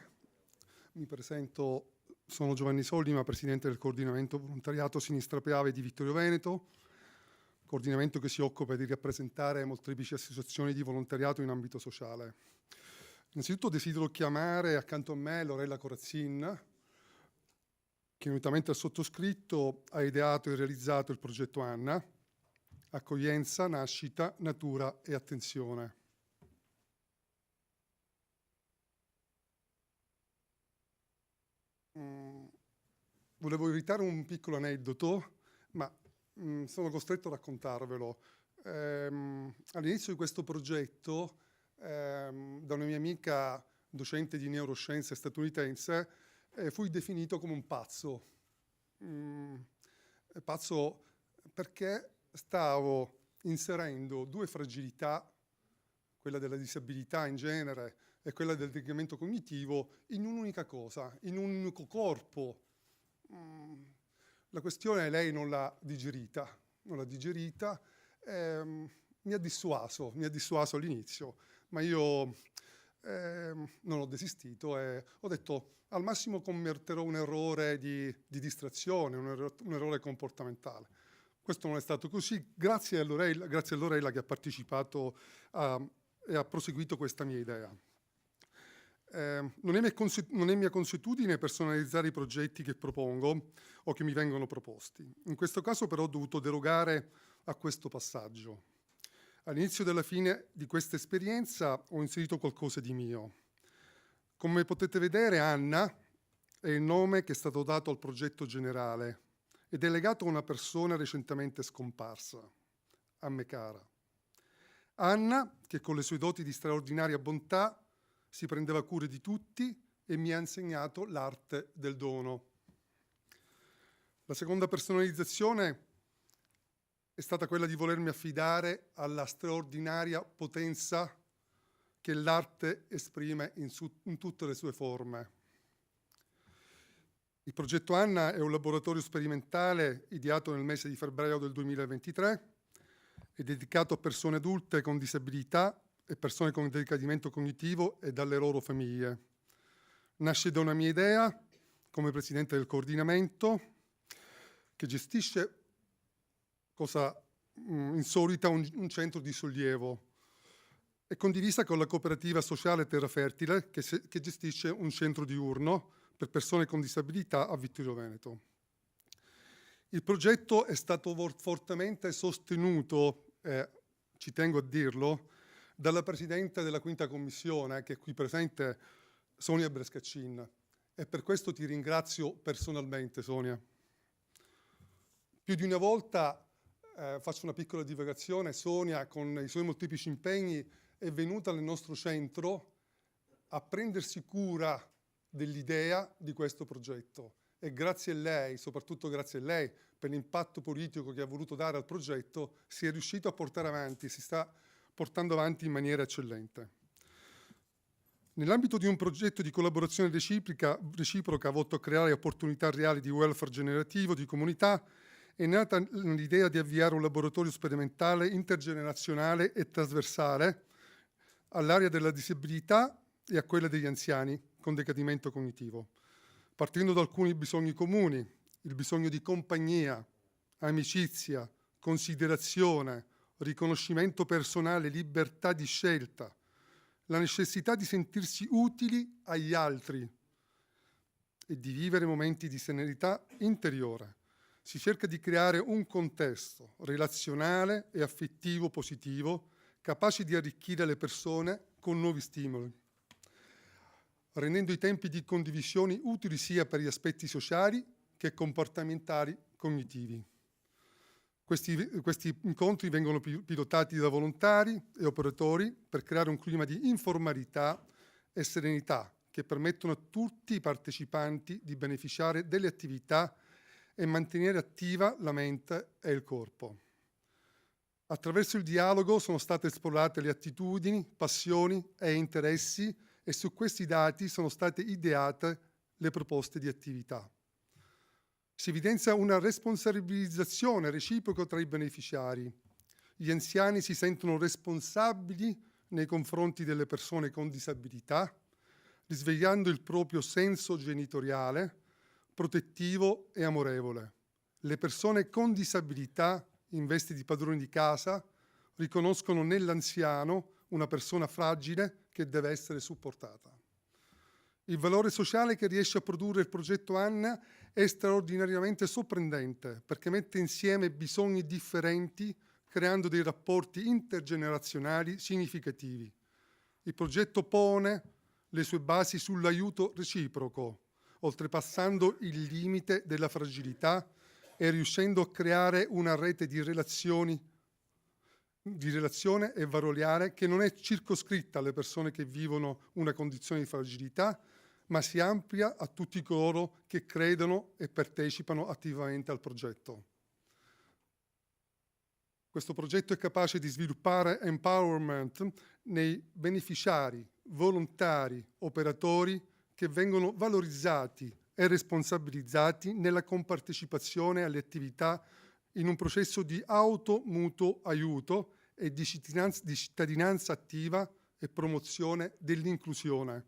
mi presento, sono Giovanni Sollima, Presidente del Coordinamento Volontariato Sinistra Piave di Vittorio Veneto, coordinamento che si occupa di rappresentare molteplici associazioni di volontariato in ambito sociale. Innanzitutto desidero chiamare accanto a me Lorella Corazzin, che unitamente al sottoscritto ha ideato e realizzato il progetto Anna, accoglienza, nascita, natura e attenzione. Volevo evitare un piccolo aneddoto, ma sono costretto a raccontarvelo. All'inizio di questo progetto, da una mia amica docente di neuroscienze statunitense, fui definito come un pazzo. Pazzo perché stavo inserendo due fragilità, quella della disabilità in genere e quella del decadimento cognitivo, in un'unica cosa, in un unico corpo. La questione lei non l'ha digerita, mi ha dissuaso all'inizio, ma io non ho desistito e ho detto al massimo commetterò un errore di distrazione, un errore comportamentale. Questo non è stato così, grazie a Lorella che ha partecipato e ha proseguito questa mia idea. Non è mia consuetudine personalizzare i progetti che propongo o che mi vengono proposti. In questo caso però ho dovuto derogare a questo passaggio. All'inizio della fine di questa esperienza ho inserito qualcosa di mio. Come potete vedere, Anna è il nome che è stato dato al progetto generale ed è legato a una persona recentemente scomparsa, a me cara. Anna, che con le sue doti di straordinaria bontà si prendeva cura di tutti e mi ha insegnato l'arte del dono. La seconda personalizzazione è stata quella di volermi affidare alla straordinaria potenza che l'arte esprime in tutte le sue forme. Il progetto Anna è un laboratorio sperimentale ideato nel mese di febbraio del 2023 e dedicato a persone adulte con disabilità e persone con decadimento cognitivo e dalle loro famiglie. Nasce da una mia idea come presidente del coordinamento che gestisce, cosa insolita, un centro di sollievo. È condivisa con la cooperativa sociale Terra Fertile che gestisce un centro diurno per persone con disabilità a Vittorio Veneto. Il progetto è stato fortemente sostenuto, ci tengo a dirlo, dalla Presidente della Quinta Commissione, che è qui presente, Sonia Brescaccin. E per questo ti ringrazio personalmente, Sonia. Più di una volta, faccio una piccola divagazione, Sonia, con i suoi molteplici impegni, è venuta nel nostro centro a prendersi cura dell'idea di questo progetto. E grazie a lei, soprattutto grazie a lei, per l'impatto politico che ha voluto dare al progetto, si è riuscito a portare avanti, si sta portando avanti in maniera eccellente. Nell'ambito di un progetto di collaborazione reciproca volto a creare opportunità reali di welfare generativo di comunità, è nata l'idea di avviare un laboratorio sperimentale intergenerazionale e trasversale all'area della disabilità e a quella degli anziani con decadimento cognitivo, partendo da alcuni bisogni comuni: il bisogno di compagnia, amicizia, considerazione, riconoscimento personale, libertà di scelta, la necessità di sentirsi utili agli altri e di vivere momenti di serenità interiore. Si cerca di creare un contesto relazionale e affettivo positivo, capace di arricchire le persone con nuovi stimoli, rendendo i tempi di condivisione utili sia per gli aspetti sociali che comportamentali cognitivi. Questi incontri vengono pilotati da volontari e operatori per creare un clima di informalità e serenità che permettono a tutti i partecipanti di beneficiare delle attività e mantenere attiva la mente e il corpo. Attraverso il dialogo sono state esplorate le attitudini, passioni e interessi e su questi dati sono state ideate le proposte di attività. Si evidenzia una responsabilizzazione reciproca tra i beneficiari. Gli anziani si sentono responsabili nei confronti delle persone con disabilità, risvegliando il proprio senso genitoriale, protettivo e amorevole. Le persone con disabilità, in veste di padroni di casa, riconoscono nell'anziano una persona fragile che deve essere supportata. Il valore sociale che riesce a produrre il progetto Anna è straordinariamente sorprendente perché mette insieme bisogni differenti, creando dei rapporti intergenerazionali significativi. Il progetto pone le sue basi sull'aiuto reciproco, oltrepassando il limite della fragilità e riuscendo a creare una rete di relazione e valoriale che non è circoscritta alle persone che vivono una condizione di fragilità, ma si amplia a tutti coloro che credono e partecipano attivamente al progetto. Questo progetto è capace di sviluppare empowerment nei beneficiari, volontari, operatori che vengono valorizzati e responsabilizzati nella compartecipazione alle attività in un processo di mutuo aiuto e di cittadinanza attiva e promozione dell'inclusione.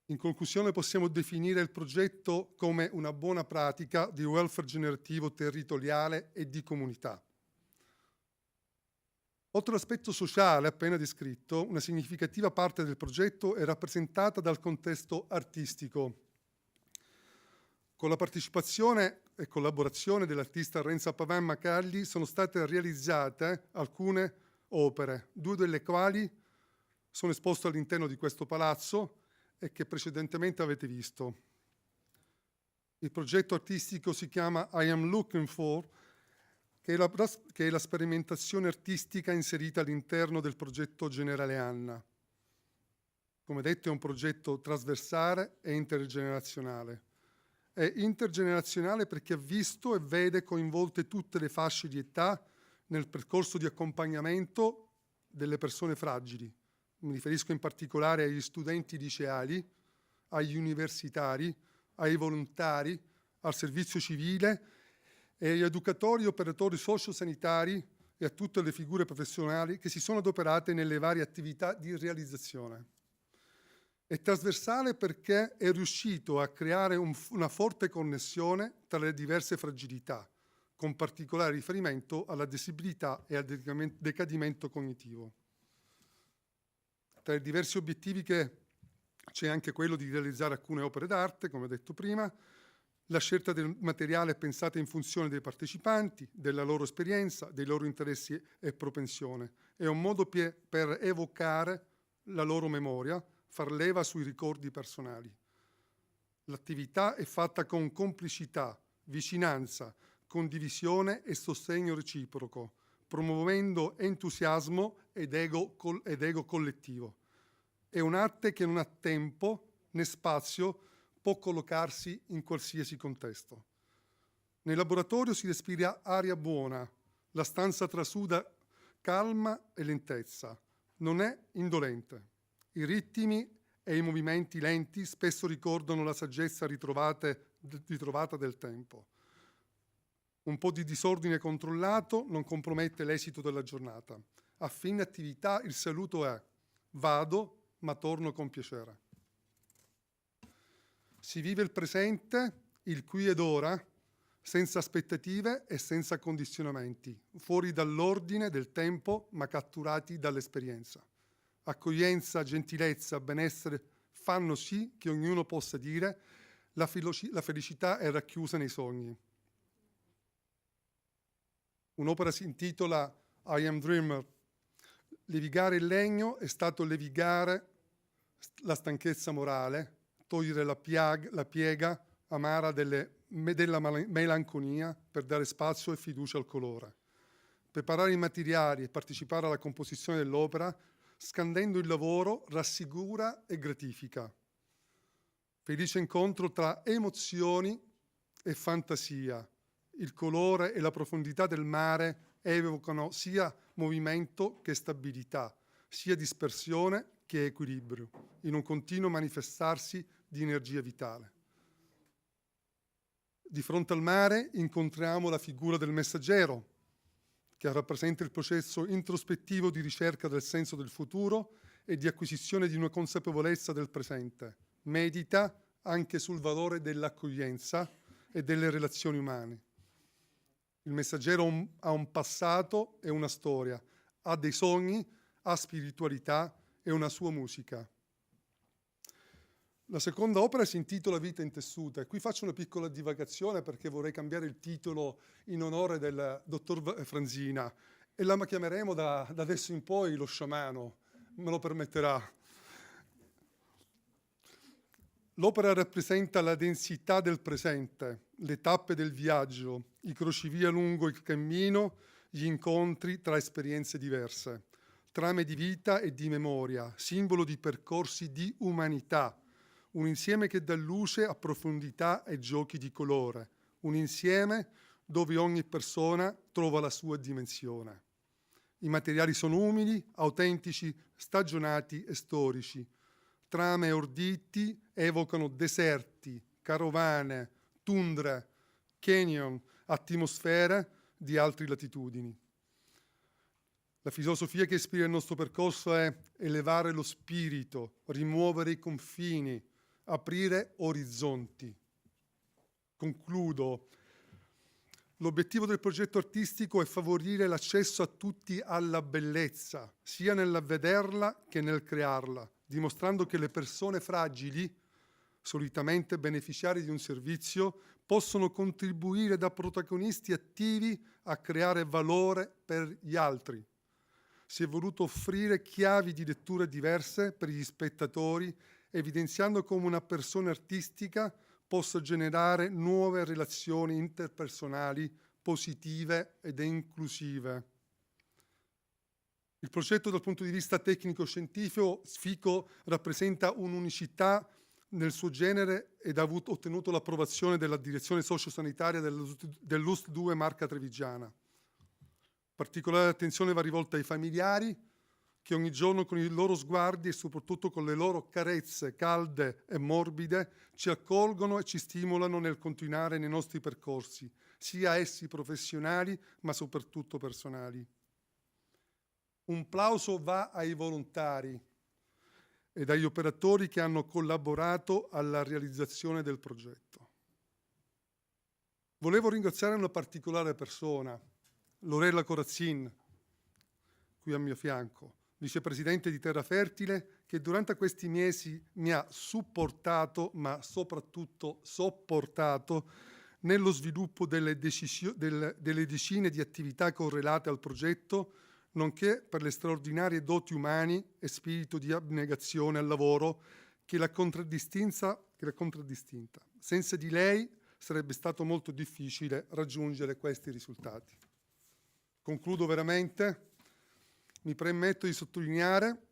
In conclusione, possiamo definire il progetto come una buona pratica di welfare generativo territoriale e di comunità. Oltre all'aspetto sociale appena descritto, una significativa parte del progetto è rappresentata dal contesto artistico. Con la partecipazione e collaborazione dell'artista Renza Pavin Macagli sono state realizzate alcune opere, 2 delle quali sono esposte all'interno di questo palazzo e che precedentemente avete visto. Il progetto artistico si chiama I Am Looking For, che è la sperimentazione artistica inserita all'interno del progetto Generale Anna. Come detto, è un progetto trasversale e intergenerazionale. È intergenerazionale perché ha visto e vede coinvolte tutte le fasce di età nel percorso di accompagnamento delle persone fragili. Mi riferisco in particolare agli studenti liceali, agli universitari, ai volontari, al servizio civile e agli educatori e operatori sociosanitari e a tutte le figure professionali che si sono adoperate nelle varie attività di realizzazione. È trasversale perché è riuscito a creare una forte connessione tra le diverse fragilità, con particolare riferimento alla disabilità e al decadimento cognitivo. Tra i diversi obiettivi c'è anche quello di realizzare alcune opere d'arte, come detto prima. La scelta del materiale è pensata in funzione dei partecipanti, della loro esperienza, dei loro interessi e propensione. È un modo per evocare la loro memoria, far leva sui ricordi personali. L'attività è fatta con complicità, vicinanza, condivisione e sostegno reciproco, promuovendo entusiasmo ed ego collettivo. È un'arte che non ha tempo né spazio, può collocarsi in qualsiasi contesto. Nel laboratorio si respira aria buona, la stanza trasuda calma e lentezza, non è indolente. I ritmi e i movimenti lenti spesso ricordano la saggezza ritrovata del tempo. Un po' di disordine controllato non compromette l'esito della giornata. A fine attività il saluto è: vado, ma torno con piacere. Si vive il presente, il qui ed ora, senza aspettative e senza condizionamenti, fuori dall'ordine del tempo, ma catturati dall'esperienza. Accoglienza, gentilezza, benessere fanno sì che ognuno possa dire la felicità è racchiusa nei sogni. Un'opera si intitola I Am Dreamer. Levigare il legno è stato levigare la stanchezza morale, togliere la piega amara della melanconia per dare spazio e fiducia al colore. Preparare i materiali e partecipare alla composizione dell'opera, scandendo il lavoro, rassicura e gratifica. Felice incontro tra emozioni e fantasia. Il colore e la profondità del mare evocano sia movimento che stabilità, sia dispersione che equilibrio, in un continuo manifestarsi di energia vitale. Di fronte al mare incontriamo la figura del messaggero, che rappresenta il processo introspettivo di ricerca del senso del futuro e di acquisizione di una consapevolezza del presente. Medita anche sul valore dell'accoglienza e delle relazioni umane. Il messaggero ha un passato e una storia, ha dei sogni, ha spiritualità e una sua musica. La seconda opera si intitola Vita intessuta e qui faccio una piccola divagazione perché vorrei cambiare il titolo in onore del dottor Franzina e la chiameremo da adesso in poi lo sciamano, me lo permetterà. L'opera rappresenta la densità del presente, le tappe del viaggio, i crocevia lungo il cammino, gli incontri tra esperienze diverse, trame di vita e di memoria, simbolo di percorsi di umanità, un insieme che dà luce a profondità e giochi di colore, un insieme dove ogni persona trova la sua dimensione. I materiali sono umili, autentici, stagionati e storici. Trame e orditi evocano deserti, carovane, tundre, canyon, atmosfere di altre latitudini. La filosofia che ispira il nostro percorso è elevare lo spirito, rimuovere i confini, aprire orizzonti. Concludo. L'obiettivo del progetto artistico è favorire l'accesso a tutti alla bellezza, sia nel vederla che nel crearla, dimostrando che le persone fragili, solitamente beneficiari di un servizio, possono contribuire da protagonisti attivi a creare valore per gli altri. Si è voluto offrire chiavi di lettura diverse per gli spettatori, evidenziando come una persona artistica possa generare nuove relazioni interpersonali positive ed inclusive. Il progetto dal punto di vista tecnico-scientifico rappresenta un'unicità nel suo genere ed ha ottenuto l'approvazione della direzione sociosanitaria dell'UST 2 Marca Trevigiana. Particolare attenzione va rivolta ai familiari che ogni giorno con i loro sguardi e soprattutto con le loro carezze calde e morbide ci accolgono e ci stimolano nel continuare nei nostri percorsi, sia essi professionali ma soprattutto personali. Un plauso va ai volontari ed agli operatori che hanno collaborato alla realizzazione del progetto. Volevo ringraziare una particolare persona, Lorella Corazzin, qui a mio fianco, vicepresidente di Terra Fertile, che durante questi mesi mi ha supportato, ma soprattutto sopportato, nello sviluppo delle decine di attività correlate al progetto, nonché per le straordinarie doti umane e spirito di abnegazione al lavoro che l'ha contraddistinta. Senza di lei sarebbe stato molto difficile raggiungere questi risultati. Concludo veramente. Mi permetto di sottolineare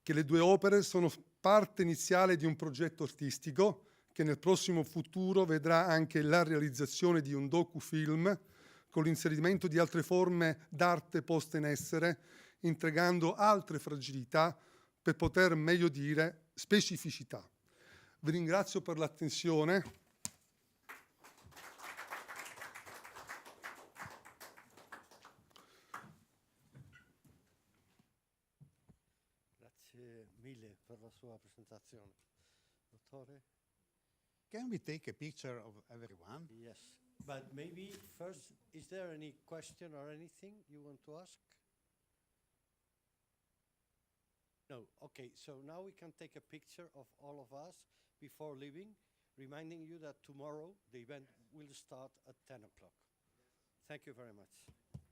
che le due opere sono parte iniziale di un progetto artistico che nel prossimo futuro vedrà anche la realizzazione di un docufilm con l'inserimento di altre forme d'arte poste in essere, integrando altre fragilità per poter meglio dire specificità. Vi ringrazio per l'attenzione.
Grazie mille per la sua presentazione. Dottore?
Can we take a picture of everyone?
Yes, but maybe first, is there any question or anything you want to ask? No, okay, so now we can take a picture of all of us before leaving, reminding you that tomorrow the event will start at 10 o'clock. Thank you very much.